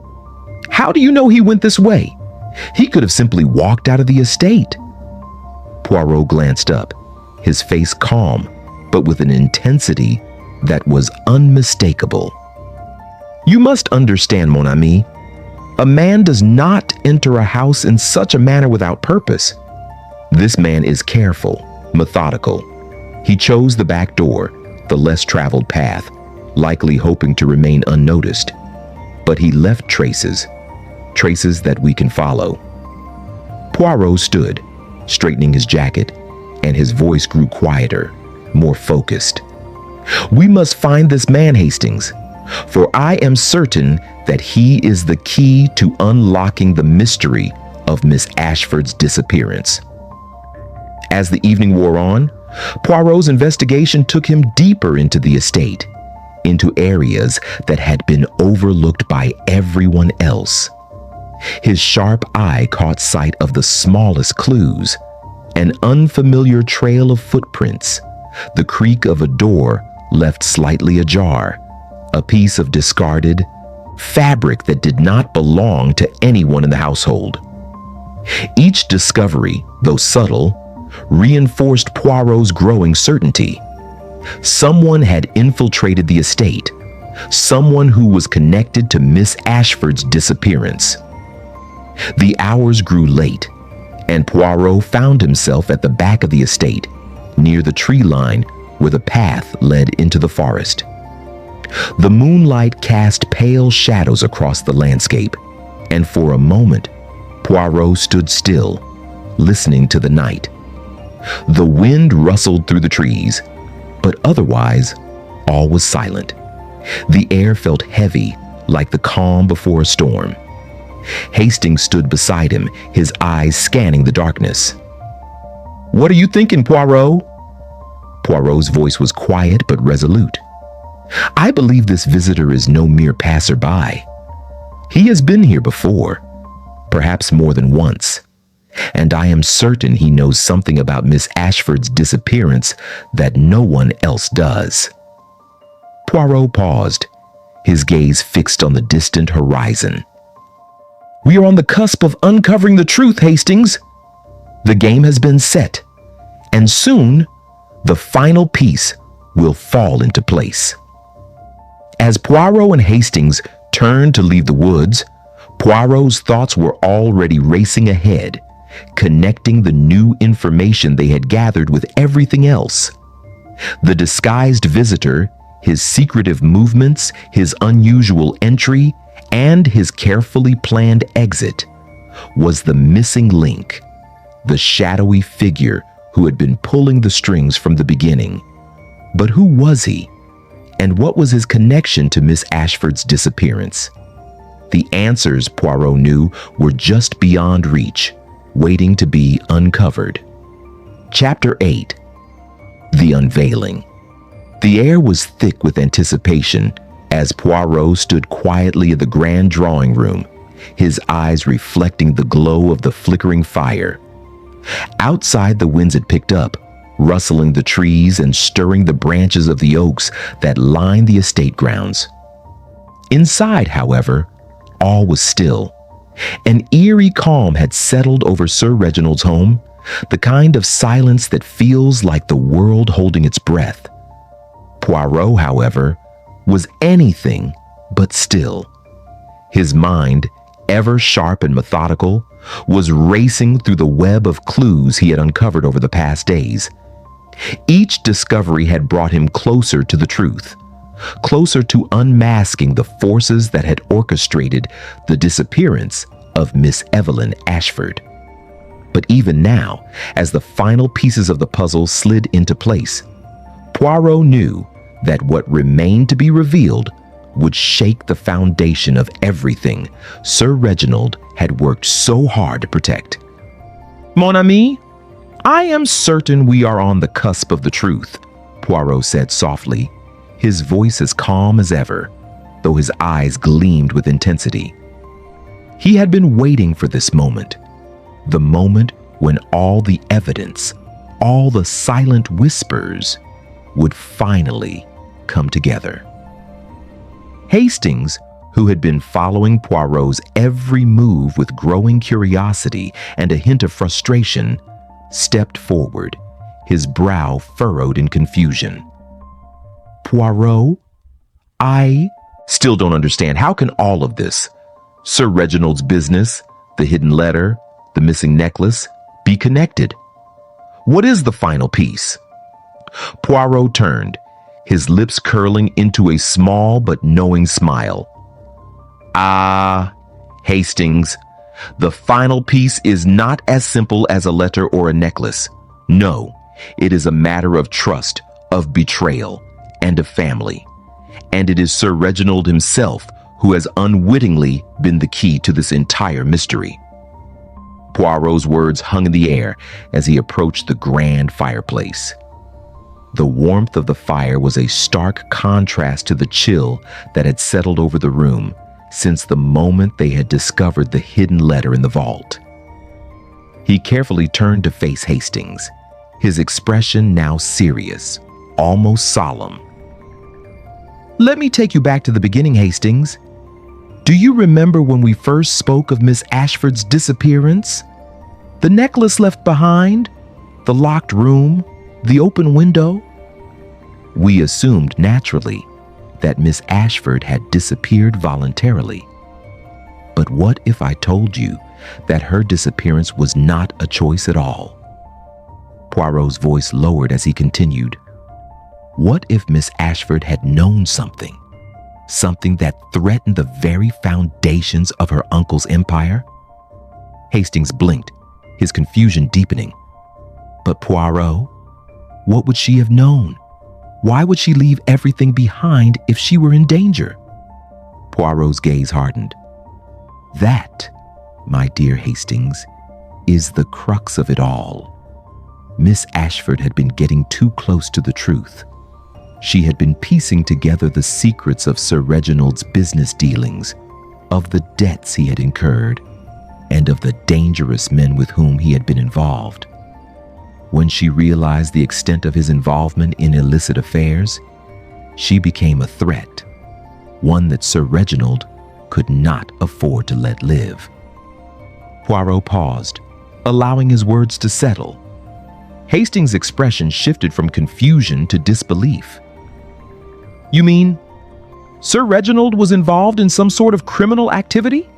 how do you know he went this way? He could have simply walked out of the estate. Poirot glanced up, his face calm, but with an intensity that was unmistakable. You must understand, mon ami, a man does not enter a house in such a manner without purpose. This man is careful, methodical. He chose the back door, the less traveled path, likely hoping to remain unnoticed. But he left traces that we can follow. Poirot stood, straightening his jacket, and his voice grew quieter, more focused. We must find this man, Hastings, for I am certain that he is the key to unlocking the mystery of Miss Ashford's disappearance. As the evening wore on, Poirot's investigation took him deeper into the estate, into areas that had been overlooked by everyone else. His sharp eye caught sight of the smallest clues: an unfamiliar trail of footprints, the creak of a door left slightly ajar, a piece of discarded fabric that did not belong to anyone in the household. Each discovery, though subtle, reinforced Poirot's growing certainty. Someone had infiltrated the estate, someone who was connected to Miss Ashford's disappearance. The hours grew late, and Poirot found himself at the back of the estate, near the tree line where the path led into the forest. The moonlight cast pale shadows across the landscape, and for a moment, Poirot stood still, listening to the night. The wind rustled through the trees, but otherwise, all was silent. The air felt heavy, like the calm before a storm. Hastings stood beside him, his eyes scanning the darkness. "What are you thinking, Poirot?" Poirot's voice was quiet but resolute. "I believe this visitor is no mere passerby. He has been here before, perhaps more than once, and I am certain he knows something about Miss Ashford's disappearance that no one else does." Poirot paused, his gaze fixed on the distant horizon. "We are on the cusp of uncovering the truth, Hastings. The game has been set, and soon the final piece will fall into place." As Poirot and Hastings turned to leave the woods, Poirot's thoughts were already racing ahead, connecting the new information they had gathered with everything else. The disguised visitor, his secretive movements, his unusual entry, and his carefully planned exit was the missing link, the shadowy figure who had been pulling the strings from the beginning. But who was he? And what was his connection to Miss Ashford's disappearance? The answers, Poirot knew, were just beyond reach, waiting to be uncovered. Chapter 8. The Unveiling. The air was thick with anticipation as Poirot stood quietly in the grand drawing room, his eyes reflecting the glow of the flickering fire. Outside, the winds had picked up, rustling the trees and stirring the branches of the oaks that lined the estate grounds. Inside, however, all was still. An eerie calm had settled over Sir Reginald's home, the kind of silence that feels like the world holding its breath. Poirot, however, was anything but still. His mind, ever sharp and methodical, was racing through the web of clues he had uncovered over the past days. Each discovery had brought him closer to the truth, closer to unmasking the forces that had orchestrated the disappearance of Miss Evelyn Ashford. But even now, as the final pieces of the puzzle slid into place, Poirot knew that what remained to be revealed would shake the foundation of everything Sir Reginald had worked so hard to protect. "Mon ami, I am certain we are on the cusp of the truth," Poirot said softly, his voice as calm as ever, though his eyes gleamed with intensity. He had been waiting for this moment, the moment when all the evidence, all the silent whispers, would finally come together. Hastings, who had been following Poirot's every move with growing curiosity and a hint of frustration, stepped forward, his brow furrowed in confusion. "Poirot, I still don't understand. How can all of this, Sir Reginald's business, the hidden letter, the missing necklace, be connected? What is the final piece?" Poirot turned, his lips curling into a small but knowing smile. Hastings, the final piece is not as simple as a letter or a necklace. No, it is a matter of trust, of betrayal, and of family. And it is Sir Reginald himself who has unwittingly been the key to this entire mystery. Poirot's words hung in the air as he approached the grand fireplace. The warmth of the fire was a stark contrast to the chill that had settled over the room since the moment they had discovered the hidden letter in the vault. He carefully turned to face Hastings, his expression now serious, almost solemn. "Let me take you back to the beginning, Hastings. Do you remember when we first spoke of Miss Ashford's disappearance? The necklace left behind, the locked room, the open window? We assumed naturally that Miss Ashford had disappeared voluntarily. But what if I told you that her disappearance was not a choice at all?" Poirot's voice lowered as he continued. "What if Miss Ashford had known something? Something that threatened the very foundations of her uncle's empire?" Hastings blinked, his confusion deepening. "But Poirot, what would she have known? Why would she leave everything behind if she were in danger?" Poirot's gaze hardened. "That, my dear Hastings, is the crux of it all. Miss Ashford had been getting too close to the truth. She had been piecing together the secrets of Sir Reginald's business dealings, of the debts he had incurred, and of the dangerous men with whom he had been involved. When she realized the extent of his involvement in illicit affairs, she became a threat, one that Sir Reginald could not afford to let live." Poirot paused, allowing his words to settle. Hastings' expression shifted from confusion to disbelief. "You mean Sir Reginald was involved in some sort of criminal activity?"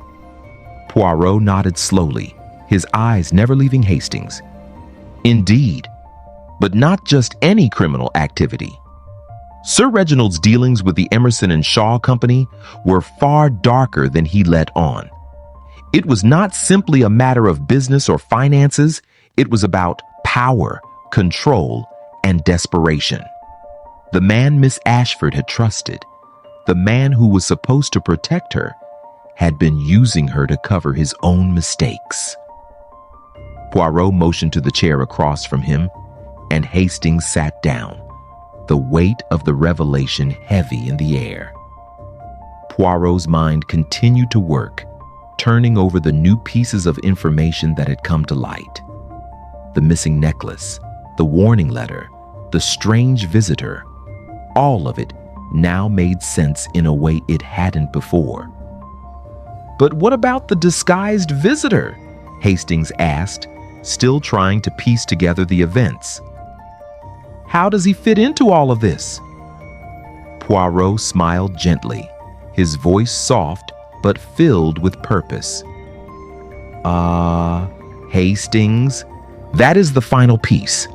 Poirot nodded slowly, his eyes never leaving Hastings. "Indeed, but not just any criminal activity. Sir Reginald's dealings with the Emerson and Shaw Company were far darker than he let on. It was not simply a matter of business or finances, it was about power, control, and desperation. The man Miss Ashford had trusted, the man who was supposed to protect her, had been using her to cover his own mistakes." Poirot motioned to the chair across from him, and Hastings sat down, the weight of the revelation heavy in the air. Poirot's mind continued to work, turning over the new pieces of information that had come to light. The missing necklace, The warning letter, the strange visitor, all of it now made sense in a way it hadn't before. "But what about the disguised visitor?" Hastings asked, still trying to piece together the events. "How does he fit into all of this?" Poirot smiled gently, his voice soft but filled with purpose. Hastings, that is the final piece.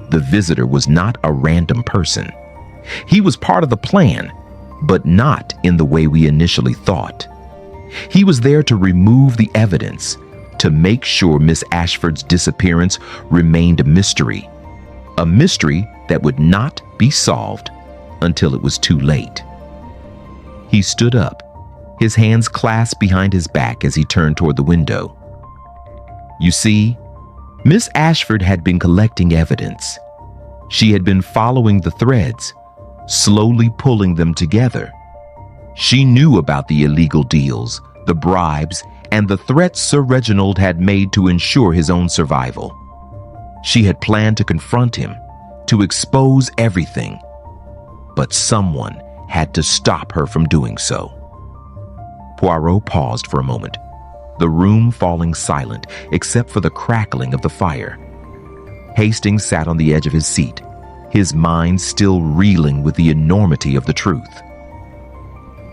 The visitor was not a random person. He was part of the plan, but not in the way we initially thought. He was there to remove the evidence, to make sure Miss Ashford's disappearance remained a mystery that would not be solved until it was too late. He stood up, his hands clasped behind his back as he turned toward the window. You see, Miss Ashford had been collecting evidence. She had been following the threads, slowly pulling them together. She knew about the illegal deals, the bribes, and the threats Sir Reginald had made to ensure his own survival. She had planned to confront him, to expose everything. But someone had to stop her from doing so. Poirot paused for a moment, the room falling silent except for the crackling of the fire. Hastings sat on the edge of his seat, his mind still reeling with the enormity of the truth.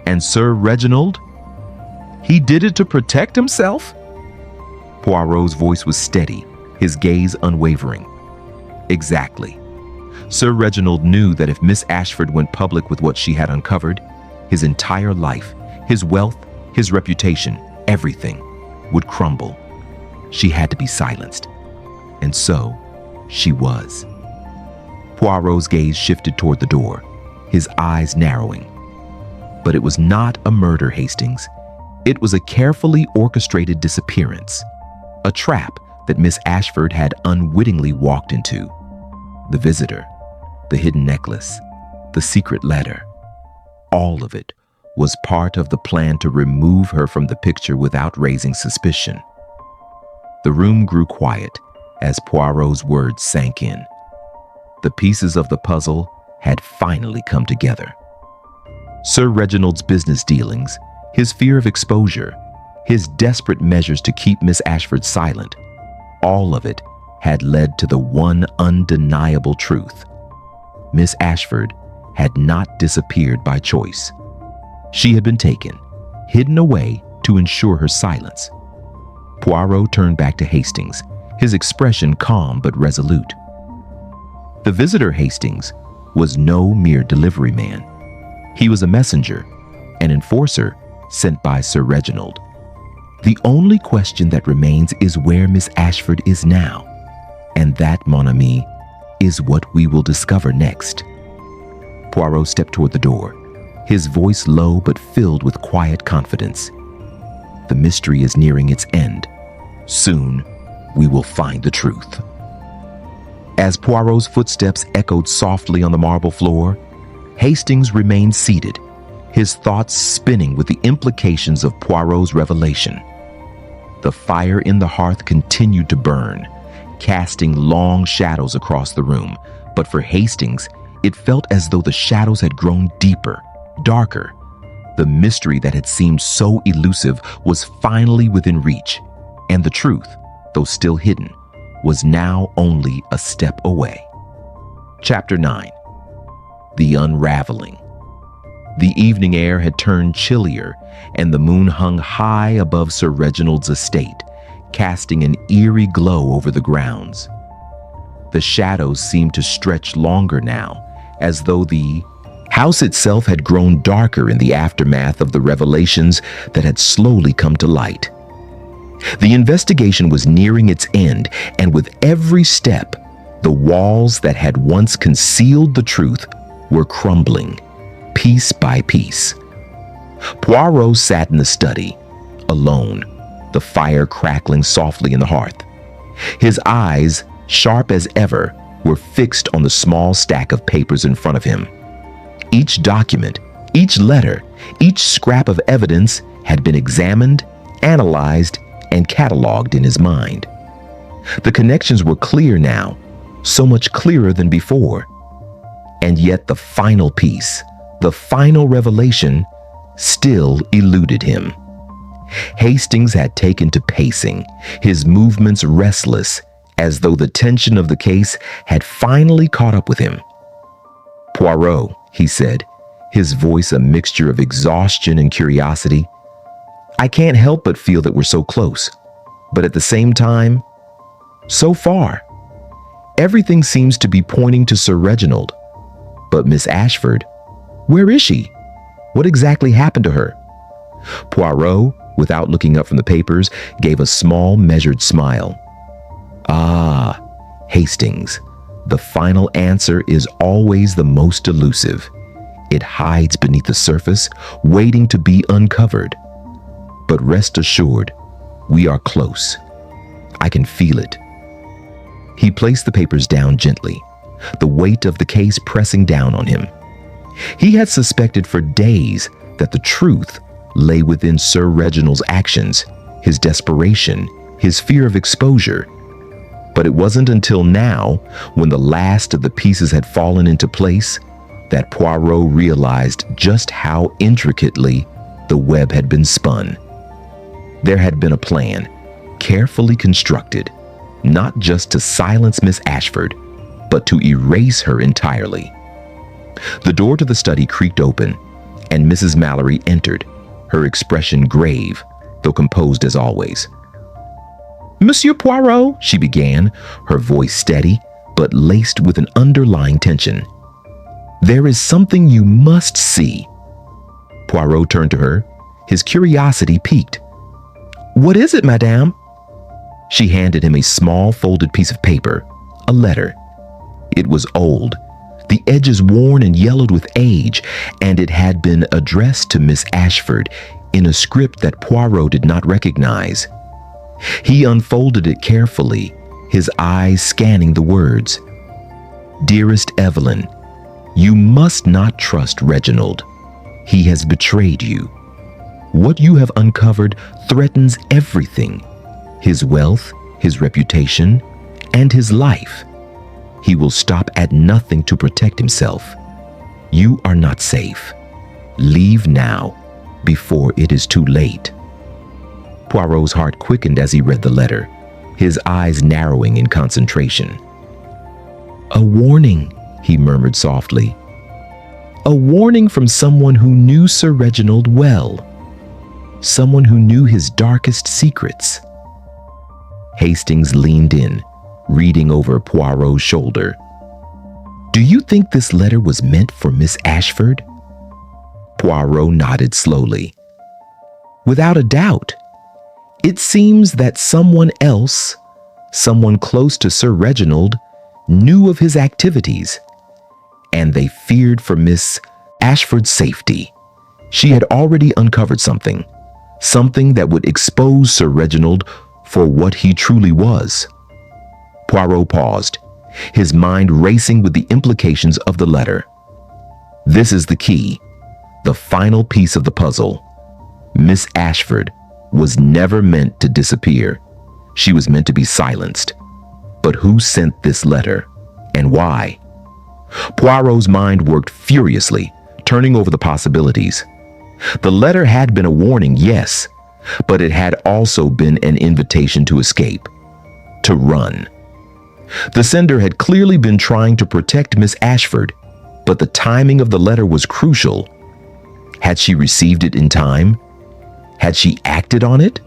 And Sir Reginald? He did it to protect himself? Poirot's voice was steady, his gaze unwavering. Exactly. Sir Reginald knew that if Miss Ashford went public with what she had uncovered, his entire life, his wealth, his reputation, everything would crumble. She had to be silenced. And so, she was. Poirot's gaze shifted toward the door, his eyes narrowing. But it was not a murder, Hastings. It was a carefully orchestrated disappearance, a trap that Miss Ashford had unwittingly walked into. The visitor, the hidden necklace, the secret letter, all of it was part of the plan to remove her from the picture without raising suspicion. The room grew quiet as Poirot's words sank in. The pieces of the puzzle had finally come together. Sir Reginald's business dealings, his fear of exposure, his desperate measures to keep Miss Ashford silent, all of it had led to the one undeniable truth. Miss Ashford had not disappeared by choice. She had been taken, hidden away to ensure her silence. Poirot turned back to Hastings, his expression calm but resolute. The visitor, Hastings, was no mere delivery man. He was a messenger, an enforcer sent by Sir Reginald. The only question that remains is where Miss Ashford is now. And that, mon ami, is what we will discover next. Poirot stepped toward the door, his voice low but filled with quiet confidence. The mystery is nearing its end. Soon, we will find the truth. As Poirot's footsteps echoed softly on the marble floor, Hastings remained seated, his thoughts spinning with the implications of Poirot's revelation. The fire in the hearth continued to burn, casting long shadows across the room, but for Hastings, it felt as though the shadows had grown deeper, darker. The mystery that had seemed so elusive was finally within reach, and the truth, though still hidden, was now only a step away. Chapter 9. The Unraveling. The evening air had turned chillier, and the moon hung high above Sir Reginald's estate, casting an eerie glow over the grounds. The shadows seemed to stretch longer now, as though the house itself had grown darker in the aftermath of the revelations that had slowly come to light. The investigation was nearing its end, and with every step, the walls that had once concealed the truth were crumbling, piece by piece. Poirot sat in the study, alone, the fire crackling softly in the hearth. His eyes, sharp as ever, were fixed on the small stack of papers in front of him. Each document, each letter, each scrap of evidence had been examined, analyzed, and cataloged in his mind. The connections were clear now. so much clearer than before. And yet the final piece, the final revelation, still eluded him. Hastings had taken to pacing, his movements restless, as though the tension of the case had finally caught up with him. "Poirot," he said, his voice a mixture of exhaustion and curiosity, "I can't help but feel that we're so close, but at the same time, so far. Everything seems to be pointing to Sir Reginald. But Miss Ashford, where is she? What exactly happened to her?" Poirot, without looking up from the papers, gave a small, measured smile. "Ah, Hastings, the final answer is always the most elusive. It hides beneath the surface, waiting to be uncovered. But rest assured, we are close. I can feel it." He placed the papers down gently, the weight of the case pressing down on him. He had suspected for days that the truth lay within Sir Reginald's actions, his desperation, his fear of exposure. But it wasn't until now, when the last of the pieces had fallen into place, that Poirot realized just how intricately the web had been spun. There had been a plan, carefully constructed, not just to silence Miss Ashford, but to erase her entirely. The door to the study creaked open, and Mrs. Mallory entered, her expression grave, though composed as always. "Monsieur Poirot," she began, her voice steady, but laced with an underlying tension. "There is something you must see." Poirot turned to her, his curiosity piqued. "What is it, madame?" She handed him a small folded piece of paper, a letter. It was old, the edges worn and yellowed with age, and it had been addressed to Miss Ashford in a script that Poirot did not recognize. He unfolded it carefully, his eyes scanning the words. "Dearest Evelyn, you must not trust Reginald. He has betrayed you. What you have uncovered threatens everything: his wealth, his reputation, and his life. He will stop at nothing to protect himself. You are not safe. Leave now, before it is too late." Poirot's heart quickened as he read the letter, his eyes narrowing in concentration. "A warning," he murmured softly. "A warning from someone who knew Sir Reginald well. Someone who knew his darkest secrets." Hastings leaned in, reading over Poirot's shoulder. "Do you think this letter was meant for Miss Ashford?" Poirot nodded slowly. "Without a doubt. It seems that someone else, someone close to Sir Reginald, knew of his activities, and they feared for Miss Ashford's safety. She had already uncovered something that would expose Sir Reginald for what he truly was." Poirot paused, his mind racing with the implications of the letter. "This is the key, the final piece of the puzzle. Miss Ashford was never meant to disappear. She was meant to be silenced. But who sent this letter, and why?" Poirot's mind worked furiously, turning over the possibilities. The letter had been a warning, yes, but it had also been an invitation to escape, to run. The sender had clearly been trying to protect Miss Ashford, but the timing of the letter was crucial. Had she received it in time? Had she acted on it?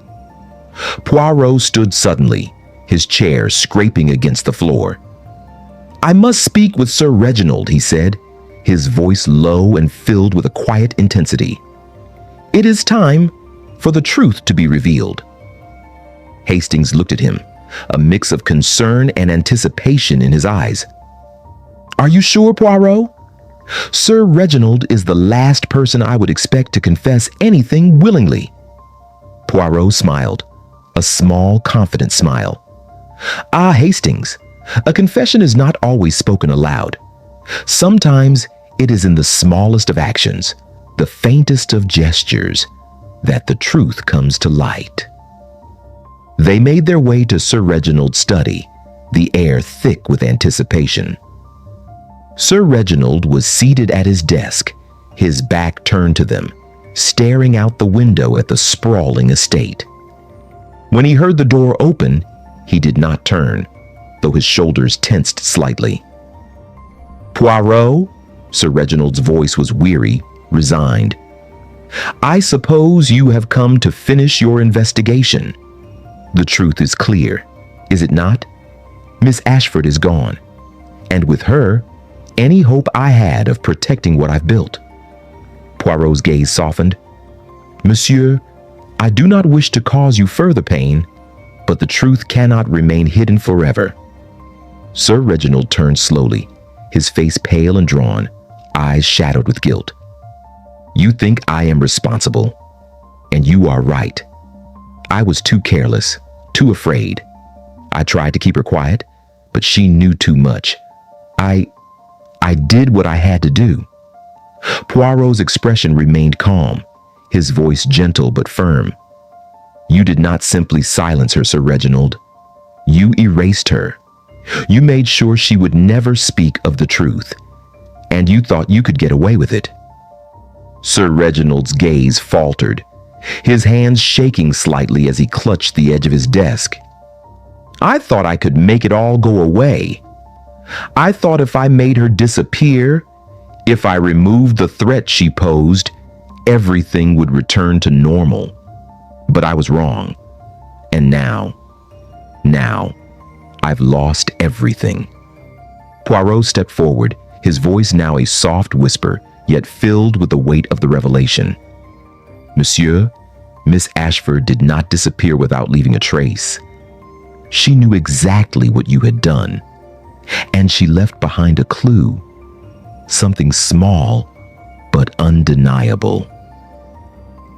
Poirot stood suddenly, his chair scraping against the floor. "I must speak with Sir Reginald," he said, his voice low and filled with a quiet intensity. "It is time for the truth to be revealed." Hastings looked at him, a mix of concern and anticipation in his eyes. "Are you sure, Poirot? Sir Reginald is the last person I would expect to confess anything willingly." Poirot smiled, a small, confident smile. "Ah, Hastings, a confession is not always spoken aloud. Sometimes it is in the smallest of actions, the faintest of gestures, that the truth comes to light." They made their way to Sir Reginald's study, the air thick with anticipation. Sir Reginald was seated at his desk, his back turned to them, staring out the window at the sprawling estate. When he heard the door open, he did not turn, though his shoulders tensed slightly. "Poirot?" Sir Reginald's voice was weary, resigned. "I suppose you have come to finish your investigation. The truth is clear, is it not? Miss Ashford is gone, and with her, any hope I had of protecting what I've built." Poirot's gaze softened. "Monsieur, I do not wish to cause you further pain, but the truth cannot remain hidden forever." Sir Reginald turned slowly, his face pale and drawn, eyes shadowed with guilt. "You think I am responsible, and you are right. I was too careless, too afraid. I tried to keep her quiet, but she knew too much. I did what I had to do." Poirot's expression remained calm, his voice gentle but firm. "You did not simply silence her, Sir Reginald. You erased her. You made sure she would never speak of the truth, and you thought you could get away with it." Sir Reginald's gaze faltered, his hands shaking slightly as he clutched the edge of his desk. "I thought I could make it all go away. I thought if I made her disappear, if I removed the threat she posed, everything would return to normal. But I was wrong. And now, I've lost everything." Poirot stepped forward, his voice now a soft whisper, yet filled with the weight of the revelation. "Monsieur, Miss Ashford did not disappear without leaving a trace. She knew exactly what you had done, and she left behind a clue, something small but undeniable."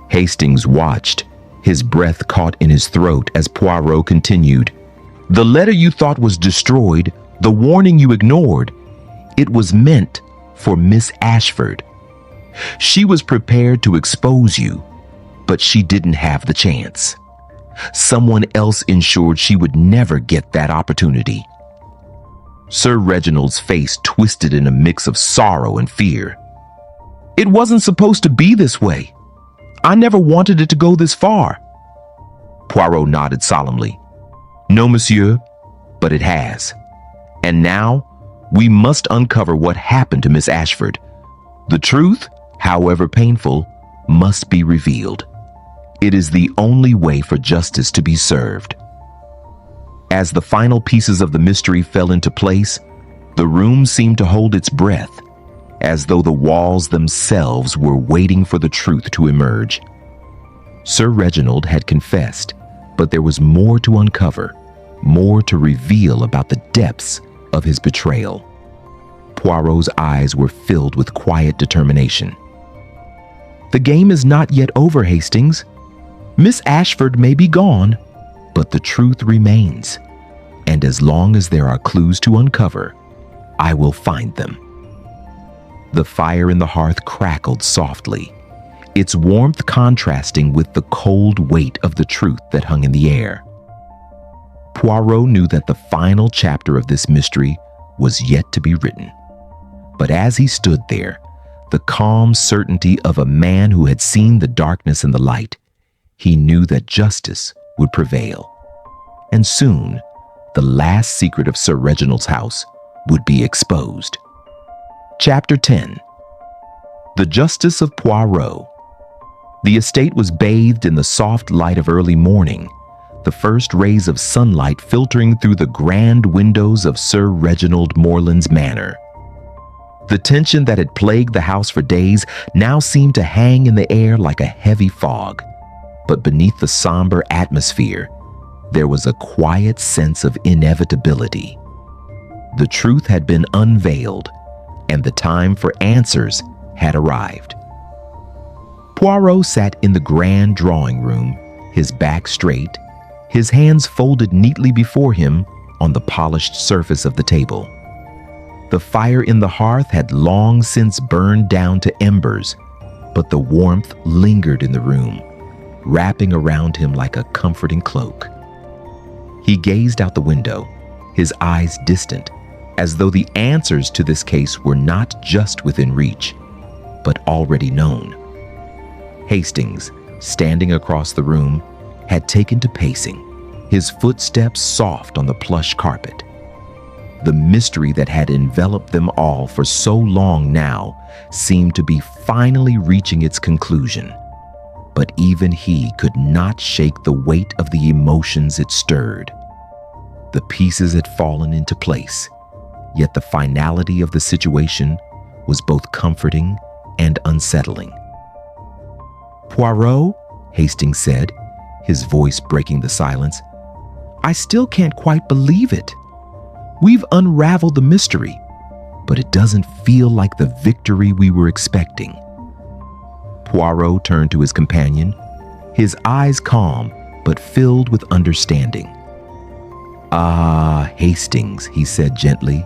Hastings watched, his breath caught in his throat as Poirot continued. "The letter you thought was destroyed, the warning you ignored, it was meant for Miss Ashford. She was prepared to expose you, but she didn't have the chance. Someone else ensured she would never get that opportunity." Sir Reginald's face twisted in a mix of sorrow and fear. "It wasn't supposed to be this way. I never wanted it to go this far." Poirot nodded solemnly. "No, monsieur, but it has. And now, we must uncover what happened to Miss Ashford. The truth, however painful, must be revealed. It is the only way for justice to be served." As the final pieces of the mystery fell into place, the room seemed to hold its breath, as though the walls themselves were waiting for the truth to emerge. Sir Reginald had confessed, but there was more to uncover, more to reveal about the depths of his betrayal. Poirot's eyes were filled with quiet determination. "The game is not yet over, Hastings. Miss Ashford may be gone, but the truth remains. And as long as there are clues to uncover, I will find them." The fire in the hearth crackled softly, its warmth contrasting with the cold weight of the truth that hung in the air. Poirot knew that the final chapter of this mystery was yet to be written. But as he stood there, the calm certainty of a man who had seen the darkness and the light, he knew that justice would prevail. And soon, the last secret of Sir Reginald's house would be exposed. Chapter 10. The Justice of Poirot. The estate was bathed in the soft light of early morning, the first rays of sunlight filtering through the grand windows of Sir Reginald Moreland's manor. The tension that had plagued the house for days now seemed to hang in the air like a heavy fog. But beneath the somber atmosphere, there was a quiet sense of inevitability. The truth had been unveiled, and the time for answers had arrived. Poirot sat in the grand drawing room, his back straight, his hands folded neatly before him on the polished surface of the table. The fire in the hearth had long since burned down to embers, but the warmth lingered in the room, wrapping around him like a comforting cloak. He gazed out the window, his eyes distant, as though the answers to this case were not just within reach, but already known. Hastings, standing across the room, had taken to pacing, his footsteps soft on the plush carpet. The mystery that had enveloped them all for so long now seemed to be finally reaching its conclusion. But even he could not shake the weight of the emotions it stirred. The pieces had fallen into place, yet the finality of the situation was both comforting and unsettling. "Poirot," Hastings said, his voice breaking the silence, "I still can't quite believe it. We've unraveled the mystery, but it doesn't feel like the victory we were expecting." Poirot turned to his companion, his eyes calm but filled with understanding. "Ah, Hastings," he said gently,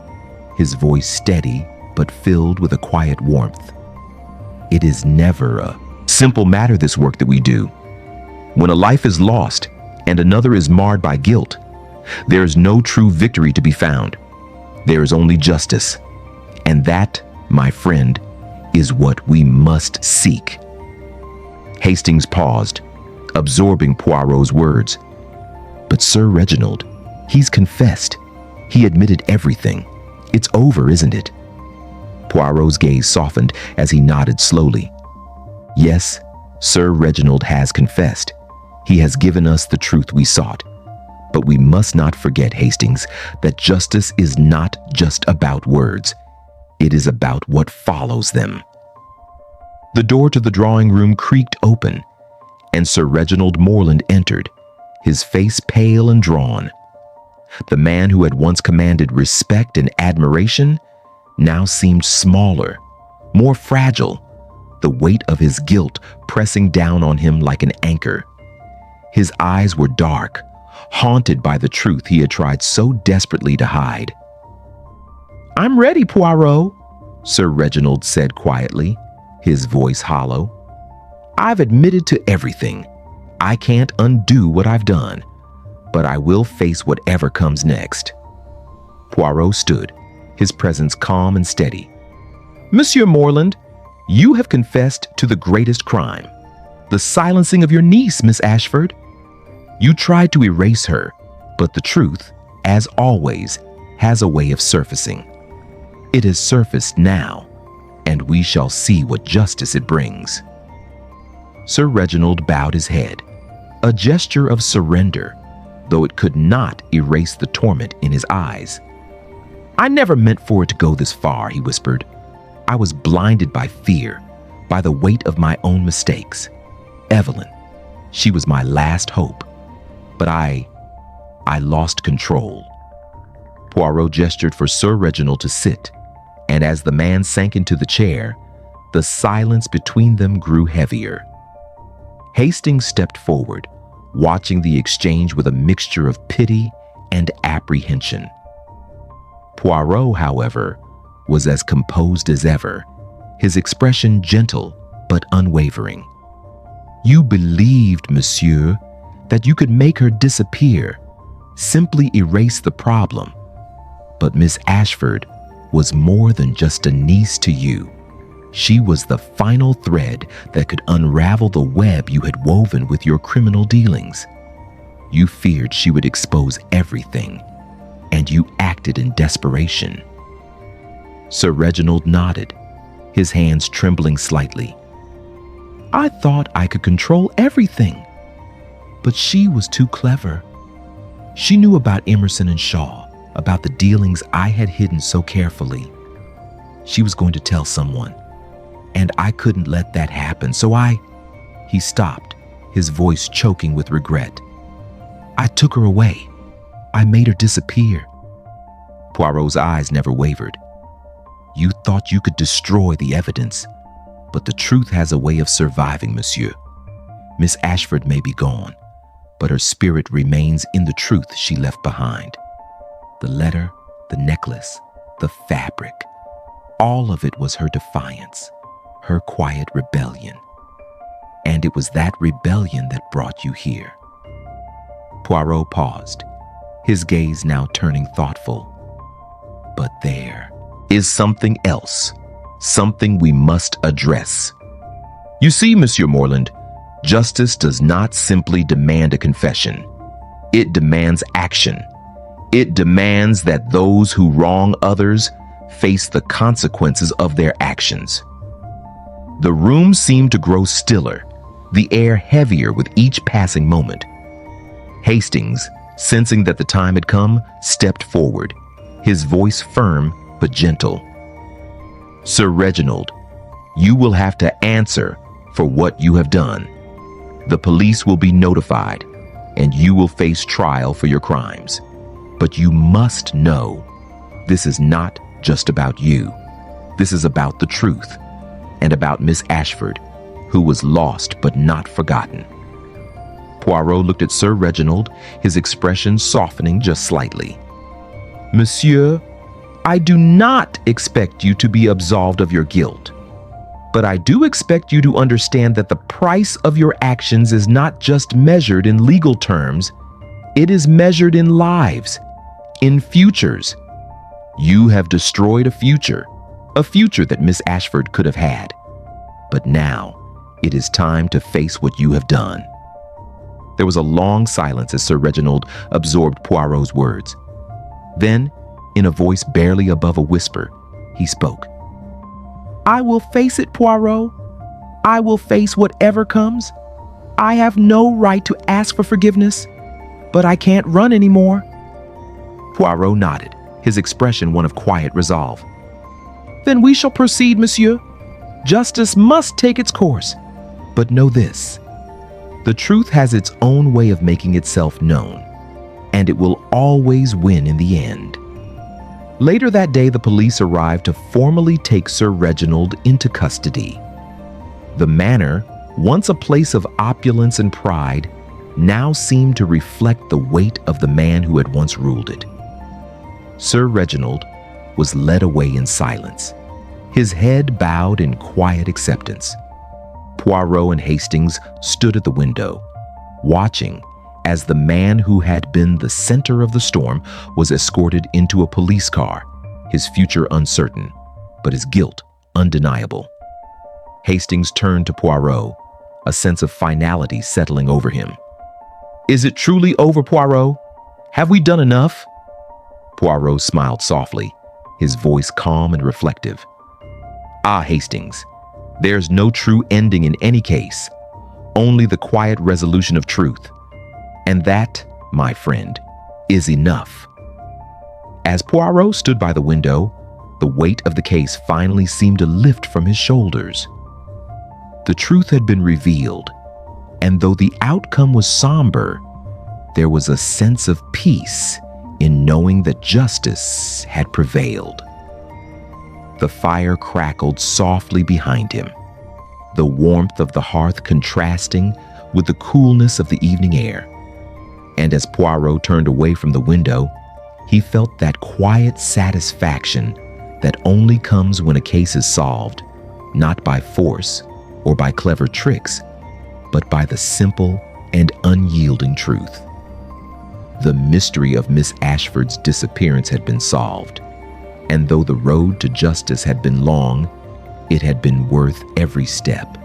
his voice steady but filled with a quiet warmth. "It is never a simple matter, this work that we do. When a life is lost and another is marred by guilt, there is no true victory to be found. There is only justice. And that, my friend, is what we must seek." Hastings paused, absorbing Poirot's words. "But Sir Reginald, he's confessed. He admitted everything. It's over, isn't it?" Poirot's gaze softened as he nodded slowly. "Yes, Sir Reginald has confessed. He has given us the truth we sought. But we must not forget, Hastings, that justice is not just about words. It is about what follows them." The door to the drawing room creaked open, and Sir Reginald Moreland entered, his face pale and drawn. The man who had once commanded respect and admiration now seemed smaller, more fragile, the weight of his guilt pressing down on him like an anchor. His eyes were dark, haunted by the truth he had tried so desperately to hide. "I'm ready, Poirot," Sir Reginald said quietly, his voice hollow. "I've admitted to everything. I can't undo what I've done, but I will face whatever comes next." Poirot stood, his presence calm and steady. "Monsieur Moreland, you have confessed to the greatest crime, the silencing of your niece, Miss Ashford. You tried to erase her, but the truth, as always, has a way of surfacing. It has surfaced now, and we shall see what justice it brings." Sir Reginald bowed his head, a gesture of surrender, though it could not erase the torment in his eyes. "I never meant for it to go this far," he whispered. "I was blinded by fear, by the weight of my own mistakes. Evelyn, she was my last hope. But I lost control." Poirot gestured for Sir Reginald to sit, and as the man sank into the chair, the silence between them grew heavier. Hastings stepped forward, watching the exchange with a mixture of pity and apprehension. Poirot, however, was as composed as ever, his expression gentle but unwavering. "You believed, monsieur, that you could make her disappear, simply erase the problem. But Miss Ashford was more than just a niece to you. She was the final thread that could unravel the web you had woven with your criminal dealings. You feared she would expose everything, and you acted in desperation." Sir Reginald nodded, his hands trembling slightly. "I thought I could control everything. But she was too clever. She knew about Emerson and Shaw, about the dealings I had hidden so carefully. She was going to tell someone, and I couldn't let that happen, so He stopped, his voice choking with regret. "I took her away. I made her disappear." Poirot's eyes never wavered. "You thought you could destroy the evidence, but the truth has a way of surviving, monsieur. Miss Ashford may be gone, but her spirit remains in the truth she left behind. The letter, the necklace, the fabric, all of it was her defiance, her quiet rebellion. And it was that rebellion that brought you here." Poirot paused, his gaze now turning thoughtful. But there is something else, something we must address. You see, Monsieur Moreland, justice does not simply demand a confession. It demands action. It demands that those who wrong others face the consequences of their actions. The room seemed to grow stiller, the air heavier with each passing moment. Hastings, sensing that the time had come, stepped forward, his voice firm but gentle. Sir Reginald, you will have to answer for what you have done. The police will be notified, and you will face trial for your crimes. But you must know, this is not just about you. This is about the truth, and about Miss Ashford, who was lost but not forgotten. Poirot looked at Sir Reginald, his expression softening just slightly. Monsieur, I do not expect you to be absolved of your guilt. But I do expect you to understand that the price of your actions is not just measured in legal terms, it is measured in lives, in futures. You have destroyed a future that Miss Ashford could have had. But now, it is time to face what you have done. There was a long silence as Sir Reginald absorbed Poirot's words. Then, in a voice barely above a whisper, he spoke. I will face it, Poirot. I will face whatever comes. I have no right to ask for forgiveness, but I can't run anymore. Poirot nodded, his expression one of quiet resolve. Then we shall proceed, monsieur. Justice must take its course. But know this, the truth has its own way of making itself known, and it will always win in the end. Later that day, the police arrived to formally take Sir Reginald into custody. The manor, once a place of opulence and pride, now seemed to reflect the weight of the man who had once ruled it. Sir Reginald was led away in silence, his head bowed in quiet acceptance. Poirot and Hastings stood at the window, watching as the man who had been the center of the storm was escorted into a police car, his future uncertain, but his guilt undeniable. Hastings turned to Poirot, a sense of finality settling over him. Is it truly over, Poirot? Have we done enough? Poirot smiled softly, his voice calm and reflective. Ah, Hastings, there's no true ending in any case, only the quiet resolution of truth. And that, my friend, is enough. As Poirot stood by the window, the weight of the case finally seemed to lift from his shoulders. The truth had been revealed, and though the outcome was somber, there was a sense of peace in knowing that justice had prevailed. The fire crackled softly behind him, the warmth of the hearth contrasting with the coolness of the evening air. And as Poirot turned away from the window, he felt that quiet satisfaction that only comes when a case is solved, not by force or by clever tricks, but by the simple and unyielding truth. The mystery of Miss Ashford's disappearance had been solved, and though the road to justice had been long, it had been worth every step.